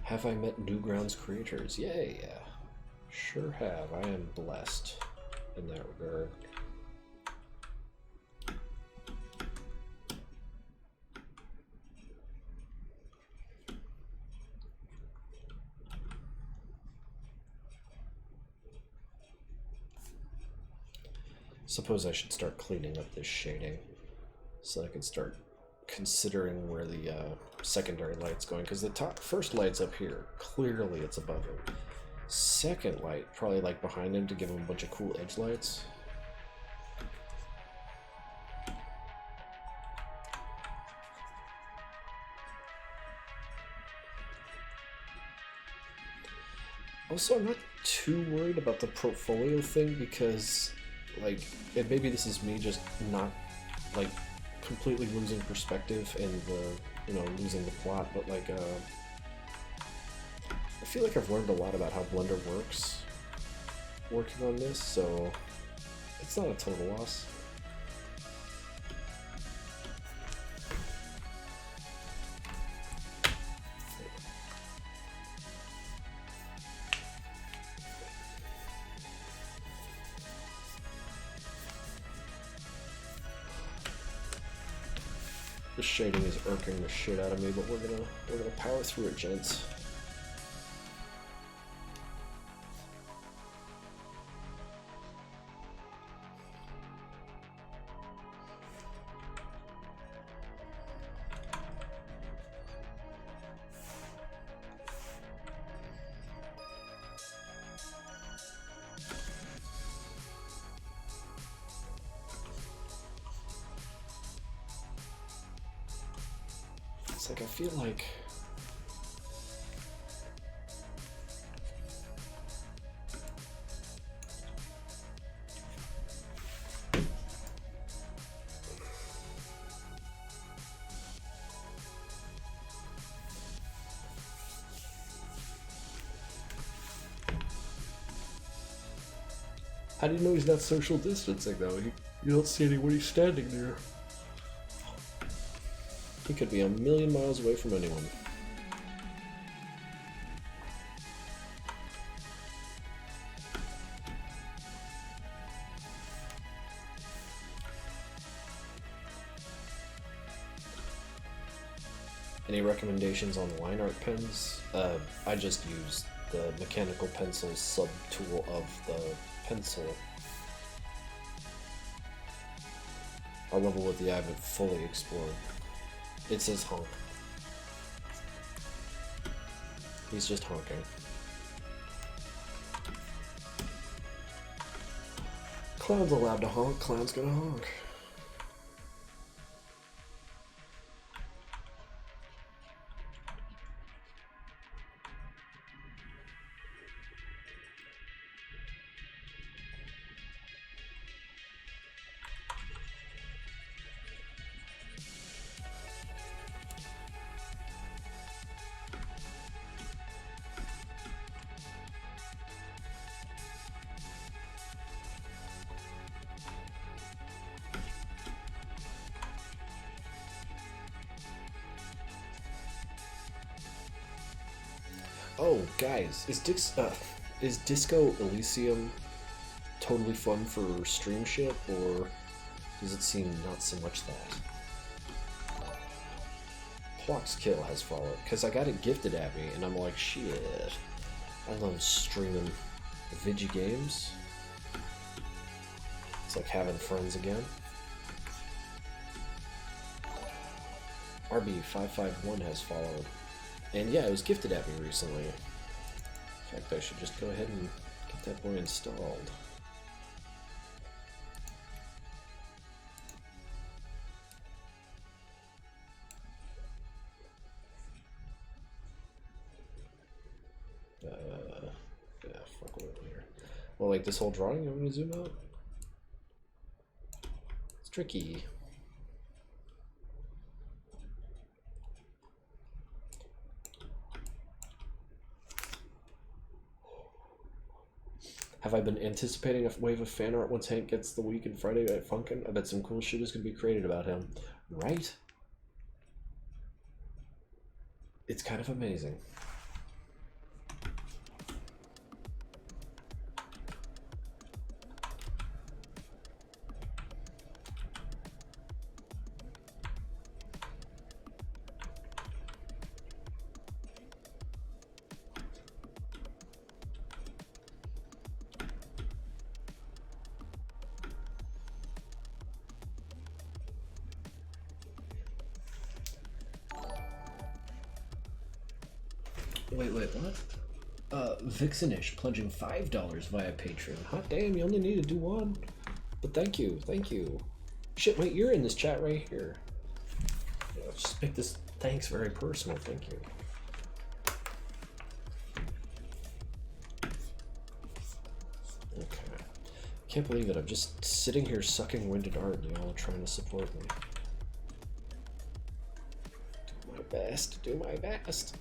Have I met Newgrounds creators? Yay! Sure have. I am blessed in that regard. Suppose I should start cleaning up this shading so I can start considering where the secondary light's going, because the first light's up here. Clearly it's above him. Second light, probably like behind him to give him a bunch of cool edge lights. Also, I'm not too worried about the portfolio thing because, like, and maybe this is me just not, like, completely losing perspective and losing the plot, but like I feel like I've learned a lot about how Blender works working on this, so it's not a total loss. The shading is irking the shit out of me, but we're gonna power through it, gents. It's like I feel like how do you know he's not social distancing though? You don't see anybody standing there. He could be a million miles away from anyone. Any recommendations on line art pens? I just use the mechanical pencil sub-tool of the pencil. Our level with the I haven't fully explored. It says honk. He's just honking. Clown's allowed to honk, Clown's gonna honk. Oh, guys, is Disco Elysium totally fun for stream ship, or does it seem not so much that? Plox Kill has followed, because I got it gifted at me, and I'm like, shit, I love streaming Vigi games. It's like having friends again. RB551 has followed. And yeah, it was gifted at me recently. In fact, I should just go ahead and get that boy installed. Well, like this whole drawing, you want me to zoom out? It's tricky. Have I been anticipating a wave of fan art once Hank gets the week in Friday Night Funkin'? I bet some cool shit is going to be created about him. Right? It's kind of amazing. Wait, what? Vixenish plunging $5 via Patreon. Hot damn, you only need to do one. But thank you. Shit, wait, you're in this chat right here. Yeah, let's just make this thanks very personal, thank you. Okay. Can't believe it, I'm just sitting here sucking winded art and y'all are trying to support me. Do my best.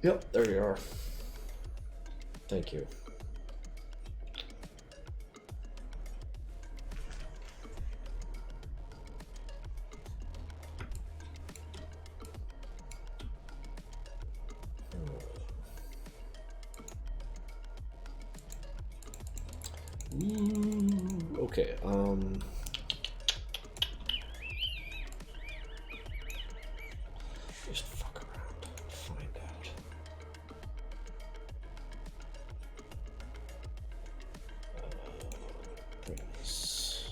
Yep, there you are. Thank you. Okay, just fuck around and find out. This.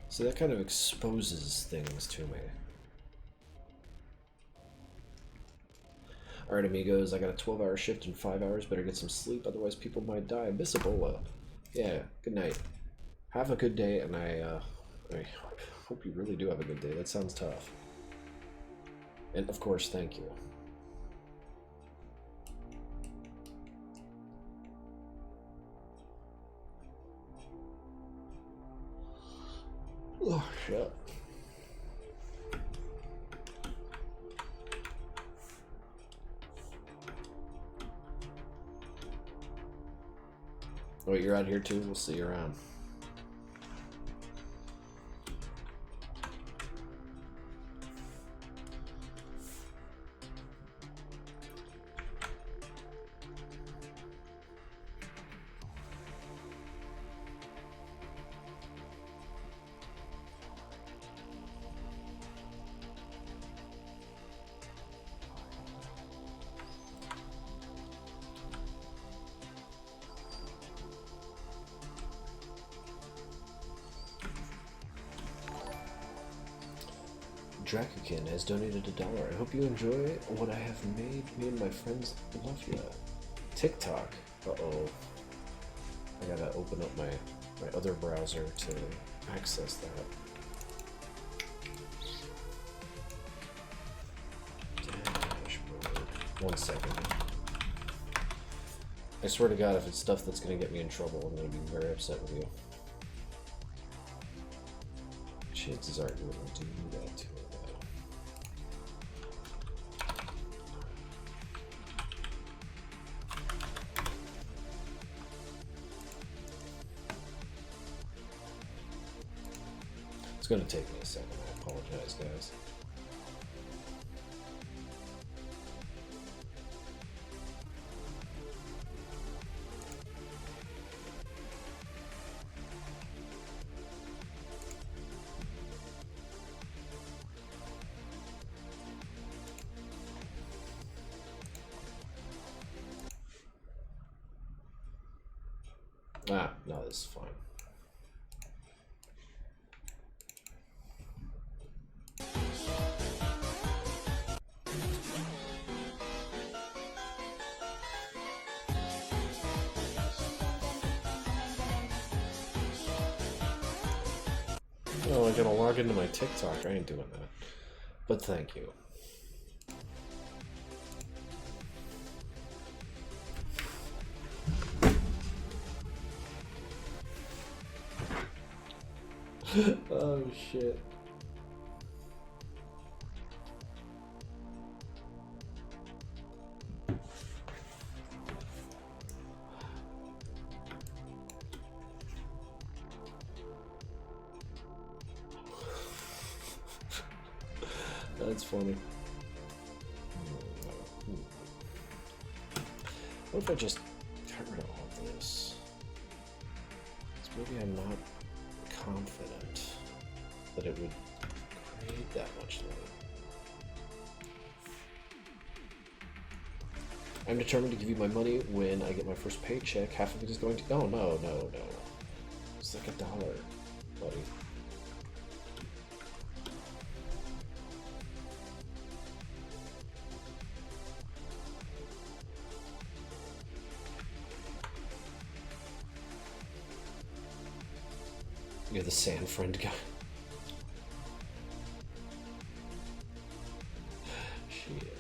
So that kind of exposes things to me. Alright, amigos, I got a 12-hour shift in 5 hours. Better get some sleep, otherwise people might die. Miss Ebola. Yeah, good night. Have a good day, and I hope you really do have a good day. That sounds tough. And, of course, thank you. Oh, shit. Oh, you're out here too? We'll see you around. Drakukin has donated $1. I hope you enjoy what I have made. Me and my friends love you. TikTok. Uh-oh. I gotta open up my other browser to access that. Dashboard. 1 second. I swear to God, if it's stuff that's gonna get me in trouble, I'm gonna be very upset with you. Chances are you wouldn't do that to me. It's gonna take me a second, I apologize, guys. Ah, no, this is fine. Oh, I gotta log into my TikTok. I ain't doing that. But thank you. Oh shit. That's funny. What if I just got rid of all of this? 'Cause maybe I'm not confident that it would create that much load. I'm determined to give you my money when I get my first paycheck. Half of it is going to... Oh, no, no, no. It's like $1, buddy. You're the sand friend guy. Shit.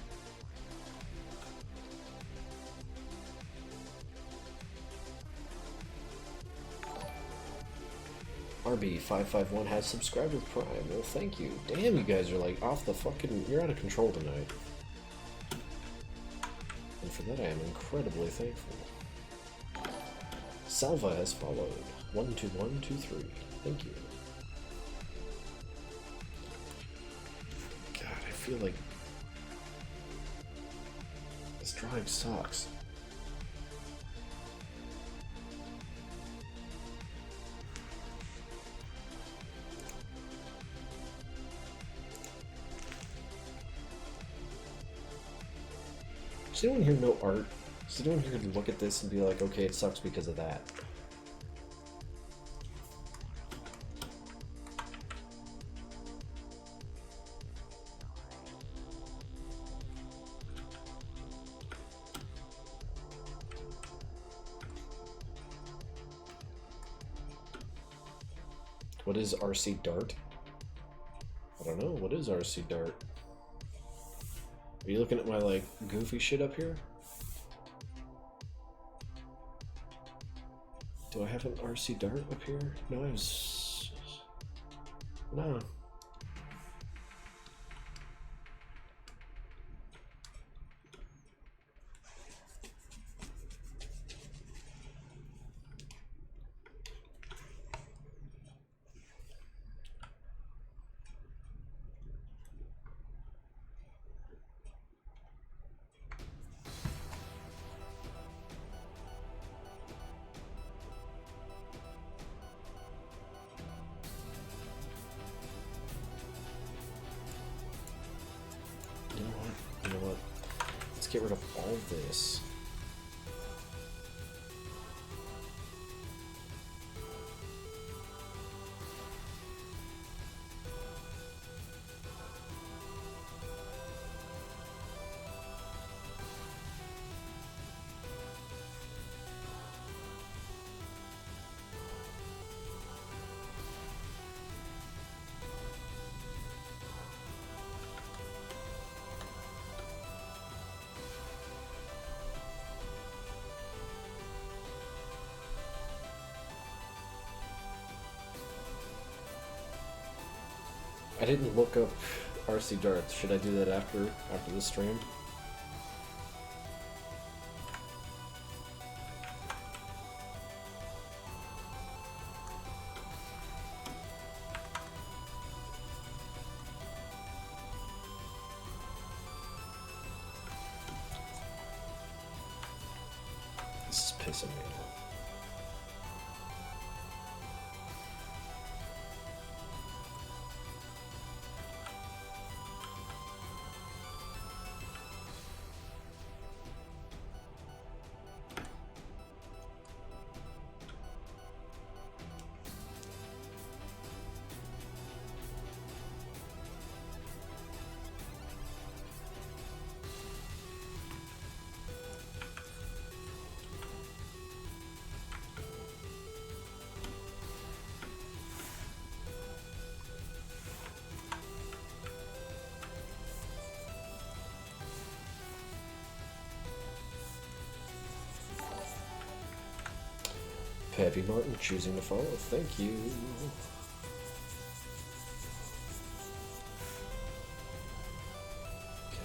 RB551 has subscribed with Prime. Well, thank you. Damn, you guys are like off the fucking... You're out of control tonight. And for that I am incredibly thankful. Salva has followed. 12123. Thank you. God, I feel like this drawing sucks. Does anyone here know art? Does anyone here look at this and be like, okay, it sucks because of that? What is RC Dart? I don't know. What is RC Dart? Are you looking at my, like, goofy shit up here? Do I have an RC Dart up here? No, I have... No. Get rid of all this. I didn't look up RC darts. Should I do that after the stream? This is pissing me off. Pappy Martin choosing to follow. Thank you. Okay.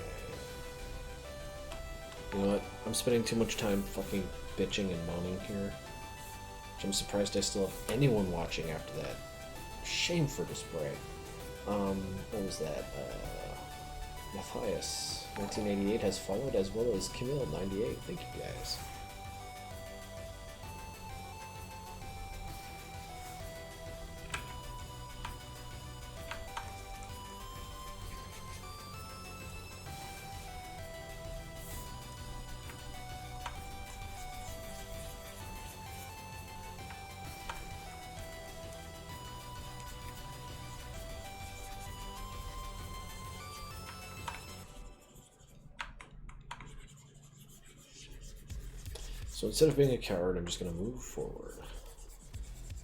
You know what? I'm spending too much time fucking bitching and moaning here. Which I'm surprised I still have anyone watching after that. Shame for display. What was that? Matthias, 1988 has followed, as well as Camille, 98. Thank you guys. So instead of being a coward, I'm just going to move forward.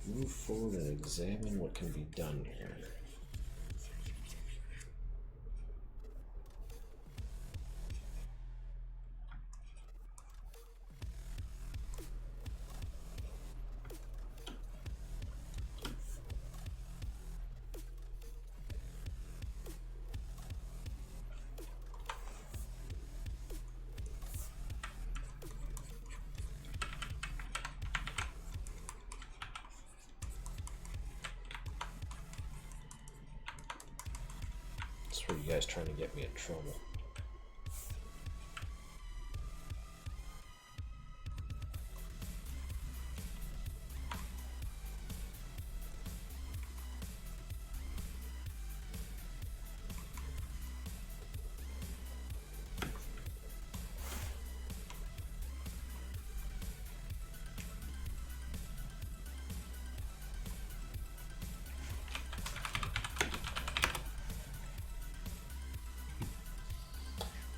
Move forward and examine what can be done here. For you guys trying to get me in trouble.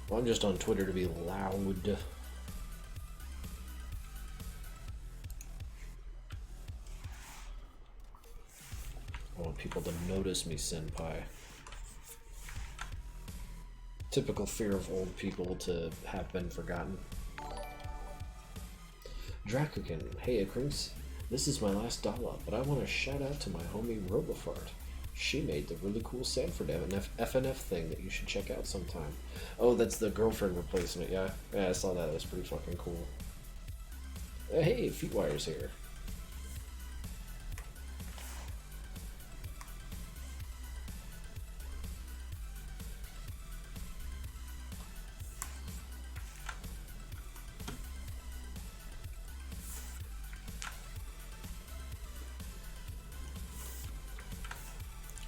Well, I'm just on Twitter to be loud. I want people to notice me, senpai. Typical fear of old people to have been forgotten. Drakukin, hey Krinks, this is my last dollar, but I want to shout out to my homie Robofart. She made the really cool Sanford FNF thing that you should check out sometime. Oh, that's the girlfriend replacement, yeah? Yeah, I saw that. It was pretty fucking cool. Hey, Feetwire's here.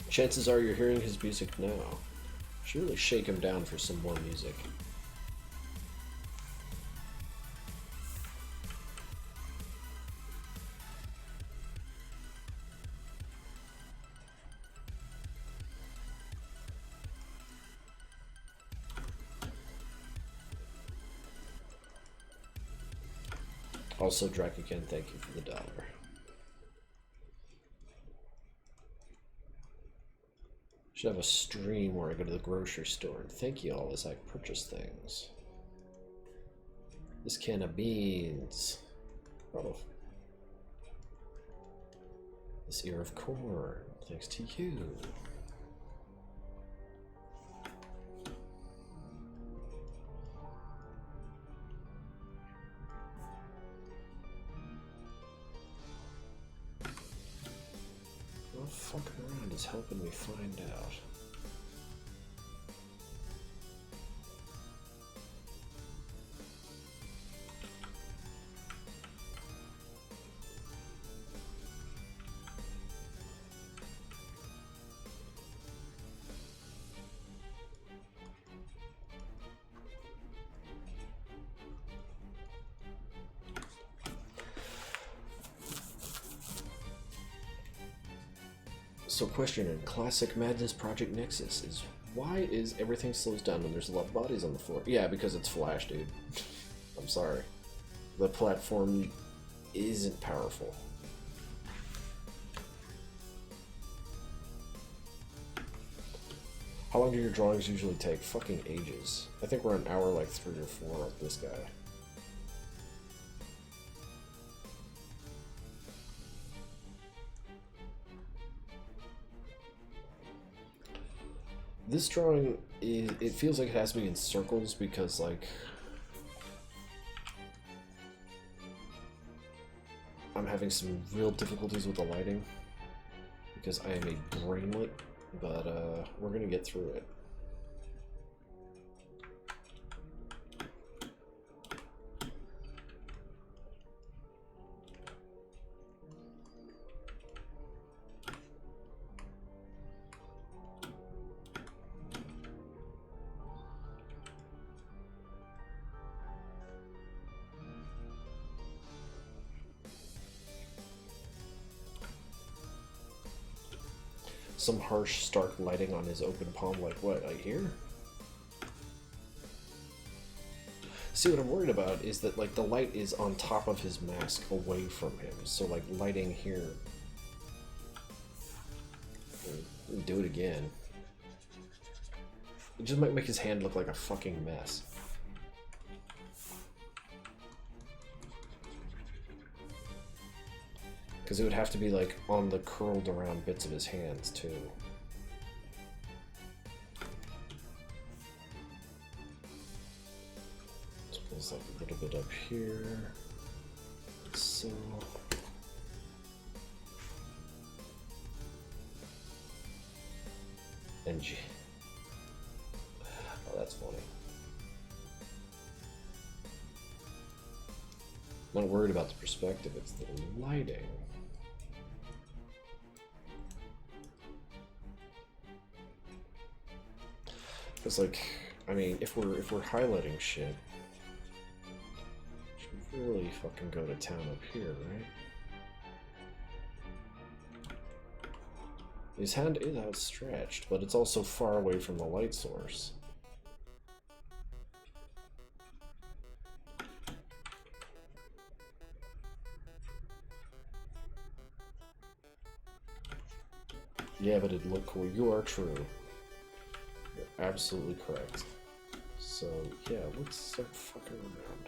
Chances are you're hearing his music now. Should really shake him down for some more music. Also, Drakukin, thank you for the $1. Should have a stream where I go to the grocery store and thank you all as I purchase things. This can of beans. Oh. This ear of corn. Thanks to you. Fucking around is helping me find out. So question in Classic Madness Project Nexus is, why is everything slows down when there's a lot of bodies on the floor? Yeah, because it's Flash, dude. I'm sorry. The platform isn't powerful. How long do your drawings usually take? Fucking ages. I think we're an hour like 3 or 4 with this guy. This drawing, it feels like it has to be in circles because, like, I'm having some real difficulties with the lighting because I am a brainlet, but we're gonna get through it. Some harsh, stark lighting on his open palm, like what, like here? See, what I'm worried about is that, like, the light is on top of his mask, away from him, so, like, lighting here... Do it again. It just might make his hand look like a fucking mess. Because it would have to be, like, on the curled around bits of his hands, too. Suppose, like, a little bit up here. So... And G. Oh, that's funny. I'm not worried about the perspective, it's the lighting. It's like, I mean, if we're highlighting shit, should really fucking go to town up here, right? His hand is outstretched, but it's also far away from the light source. Yeah, but it'd look cool. You are true. You're absolutely correct. So, yeah, let's start fucking around.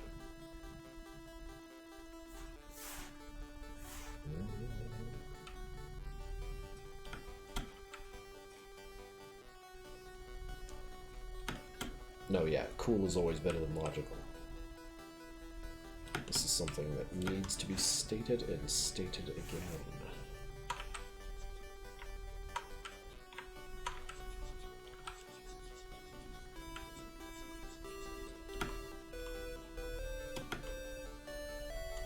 No, yeah, cool is always better than logical. This is something that needs to be stated and stated again.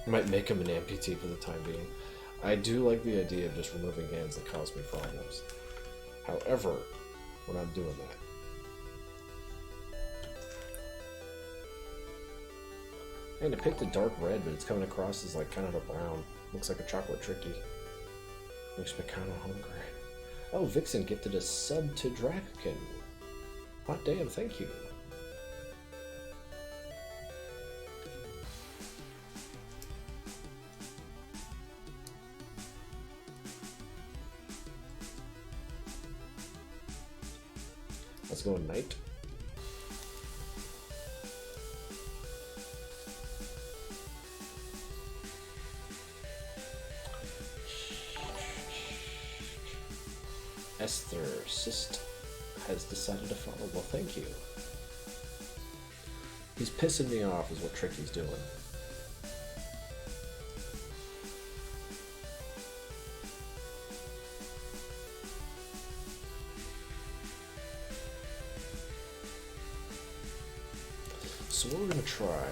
Might make him an amputee for the time being. I do like the idea of just removing hands that cause me problems. However, we're not doing that. And I picked a dark red, but it's coming across as like kind of a brown. Looks like a chocolate tricky. Makes me kind of hungry. Oh, Vixen gifted a sub to Draken. Hot damn, thank you. Let's go at night. Esther Sist has decided to follow. Well, thank you. He's pissing me off is what Tricky's doing. So what we're gonna try.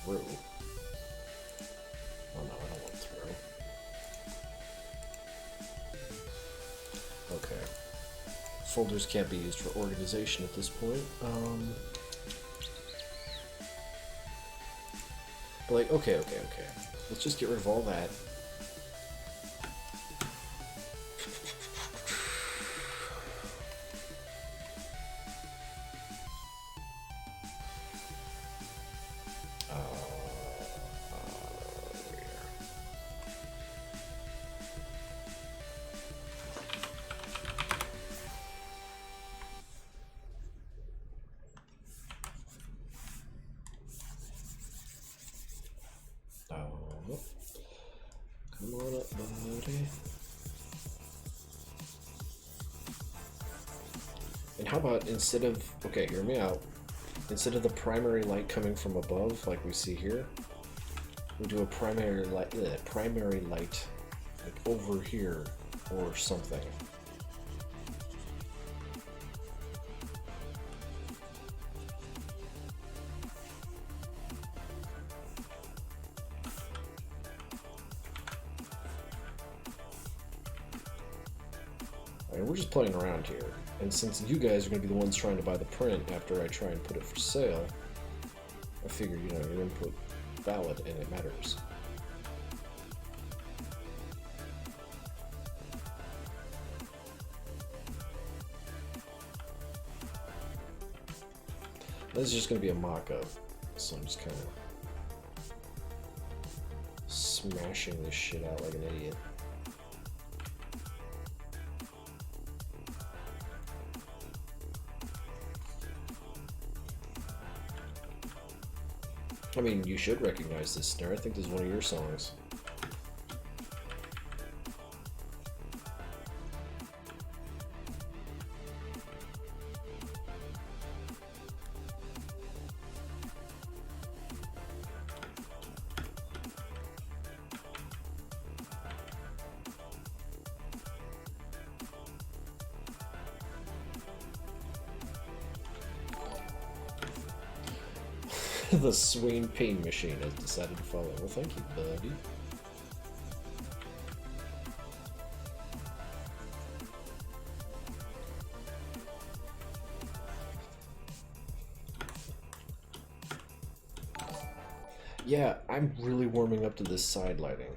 Through. Oh no, I don't want through. Okay. Folders can't be used for organization at this point. But like, okay. Let's just get rid of all that. up. Come on up, buddy. And how about instead of, okay, hear me out. Instead of the primary light coming from above, like we see here, we do a primary light like over here or something. We're just playing around here, and since you guys are going to be the ones trying to buy the print after I try and put it for sale, I figure, you know, your input valid and it matters. This is just going to be a mock-up, so I'm just kind of smashing this shit out like an idiot. I mean, you should recognize this snare. I think this is one of your songs. The Swain Pain Machine has decided to follow. Well, thank you, buddy. Yeah, I'm really warming up to this side lighting.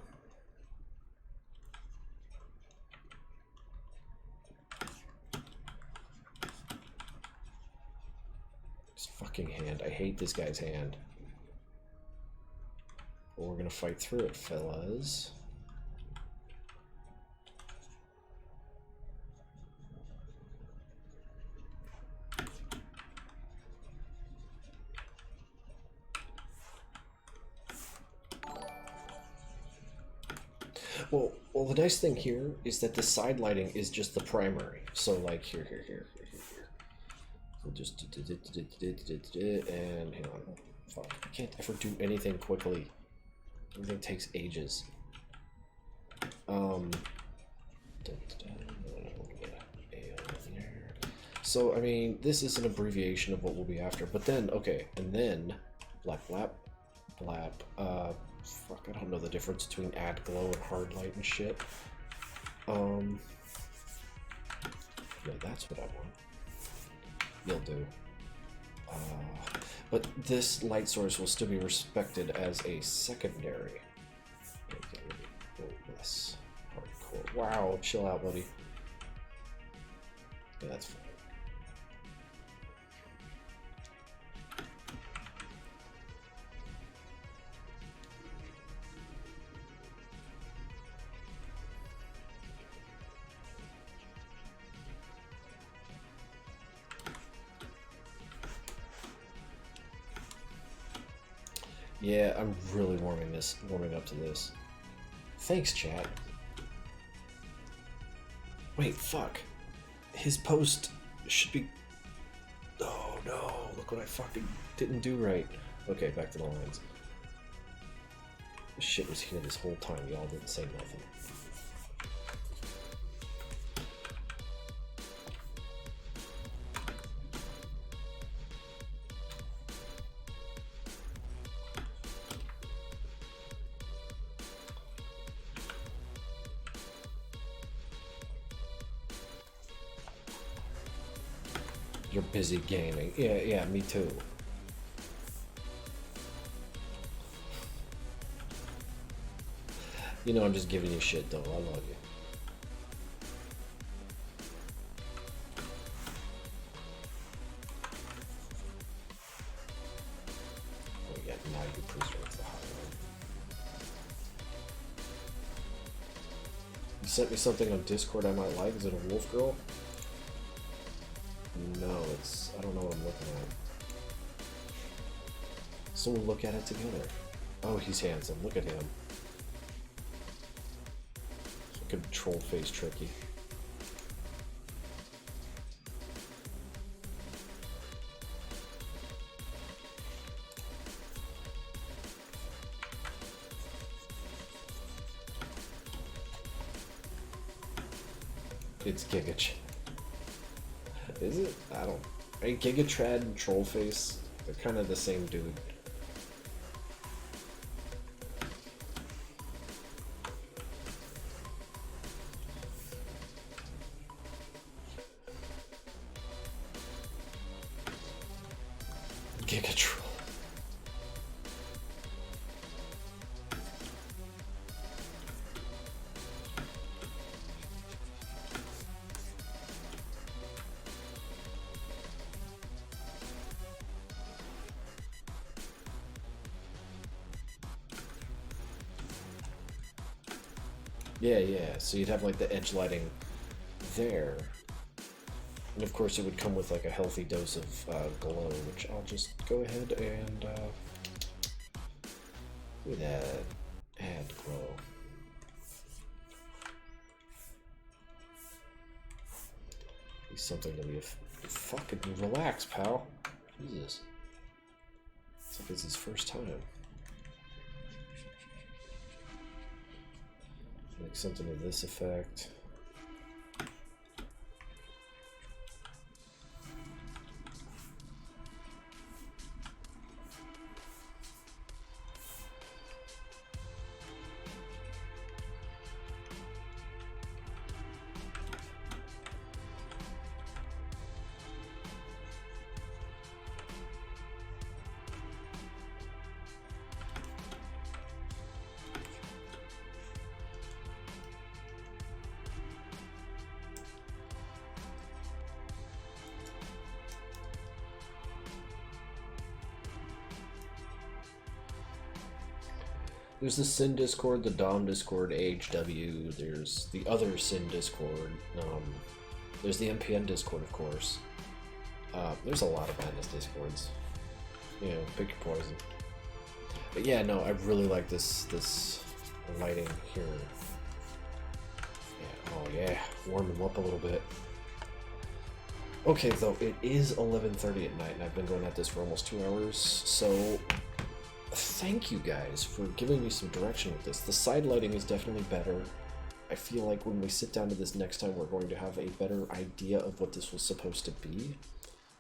Hand. I hate this guy's hand. But we're gonna fight through it, fellas. Well, the nice thing here is that the side lighting is just the primary. So like here. We'll just and hang on. Fuck, I can't ever do anything quickly. Everything takes ages. So I mean, this is an abbreviation of what we'll be after. But then, okay, and then black blap. Fuck, I don't know the difference between add glow and hard light and shit. No, that's what I want. You'll do. But this light source will still be respected as a secondary. Okay, less hardcore. Wow, chill out, buddy. Yeah, that's fine. Yeah, I'm really warming up to this. Thanks, chat. Wait, fuck. His post should be... Oh no, look what I fucking didn't do right. Okay, back to the lines. This shit was here this whole time, y'all didn't say nothing. You're busy gaming. Yeah, me too. You know I'm just giving you shit though. I love you. Oh yeah, now you preserve the highlight. You sent me something on Discord I might like. Is it a wolf girl? No, it's... I don't know what I'm looking at. So we'll look at it together. Oh, he's handsome. Look at him. control face tricky. It's Giga. Is it? I don't. Gigatrad and Trollface, they're kind of the same dude. Gigatroll. Yeah, so you'd have like the edge lighting there. And of course it would come with like a healthy dose of glow, which I'll just go ahead and do that. Add glow. Be something to be fucking relax, pal. Jesus. It's like it's his first time. Like something of this effect. There's the Sin Discord, the Dom Discord, AHW, there's the other Sin Discord, there's the MPN Discord, of course. There's a lot of Madness Discords. You know, pick your poison. But yeah, no, I really like this lighting here. Yeah, oh yeah, warm them up a little bit. Okay, though, it is 11:30 at night, and I've been going at this for almost 2 hours, so thank you guys for giving me some direction with this. The side lighting is definitely better. I feel like when we sit down to this next time, we're going to have a better idea of what this was supposed to be.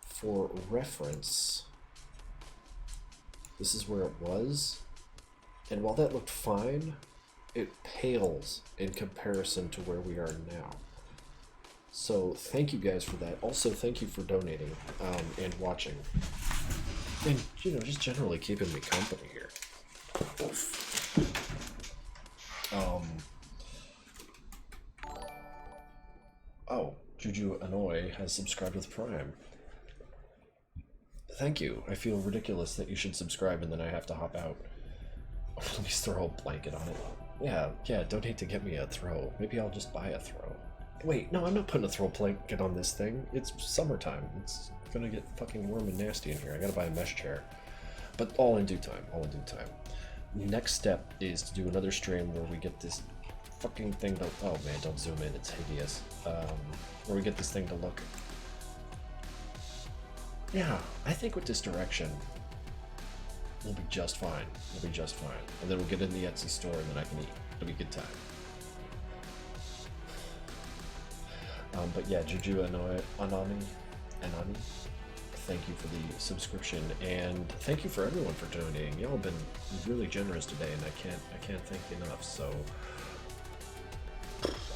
For reference, this is where it was, and while that looked fine, it pales in comparison to where we are now. So thank you guys for that. Also, thank you for donating and watching. And, you know, just generally keeping me company here. Oh, Juju Anoi has subscribed with Prime. Thank you. I feel ridiculous that you should subscribe and then I have to hop out. Let me just throw a blanket on it. Yeah, donate to get me a throw. Maybe I'll just buy a throw. Wait, no, I'm not putting a throw blanket on this thing. It's summertime. It's gonna get fucking warm and nasty in here. I gotta buy a mesh chair. But all in due time, all in due time. Next step is to do another stream where we get this fucking thing to... Oh man, don't zoom in, it's hideous. Where we get this thing to look... Yeah, I think with this direction, we'll be just fine. We'll be just fine. And then we'll get in the Etsy store and then I can eat. It'll be a good time. But yeah, Juju Anani, thank you for the subscription, and thank you for everyone for donating. Y'all have been really generous today, and I can't thank you enough. So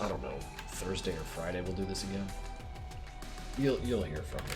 I don't know, Thursday or Friday we'll do this again. You'll hear from me.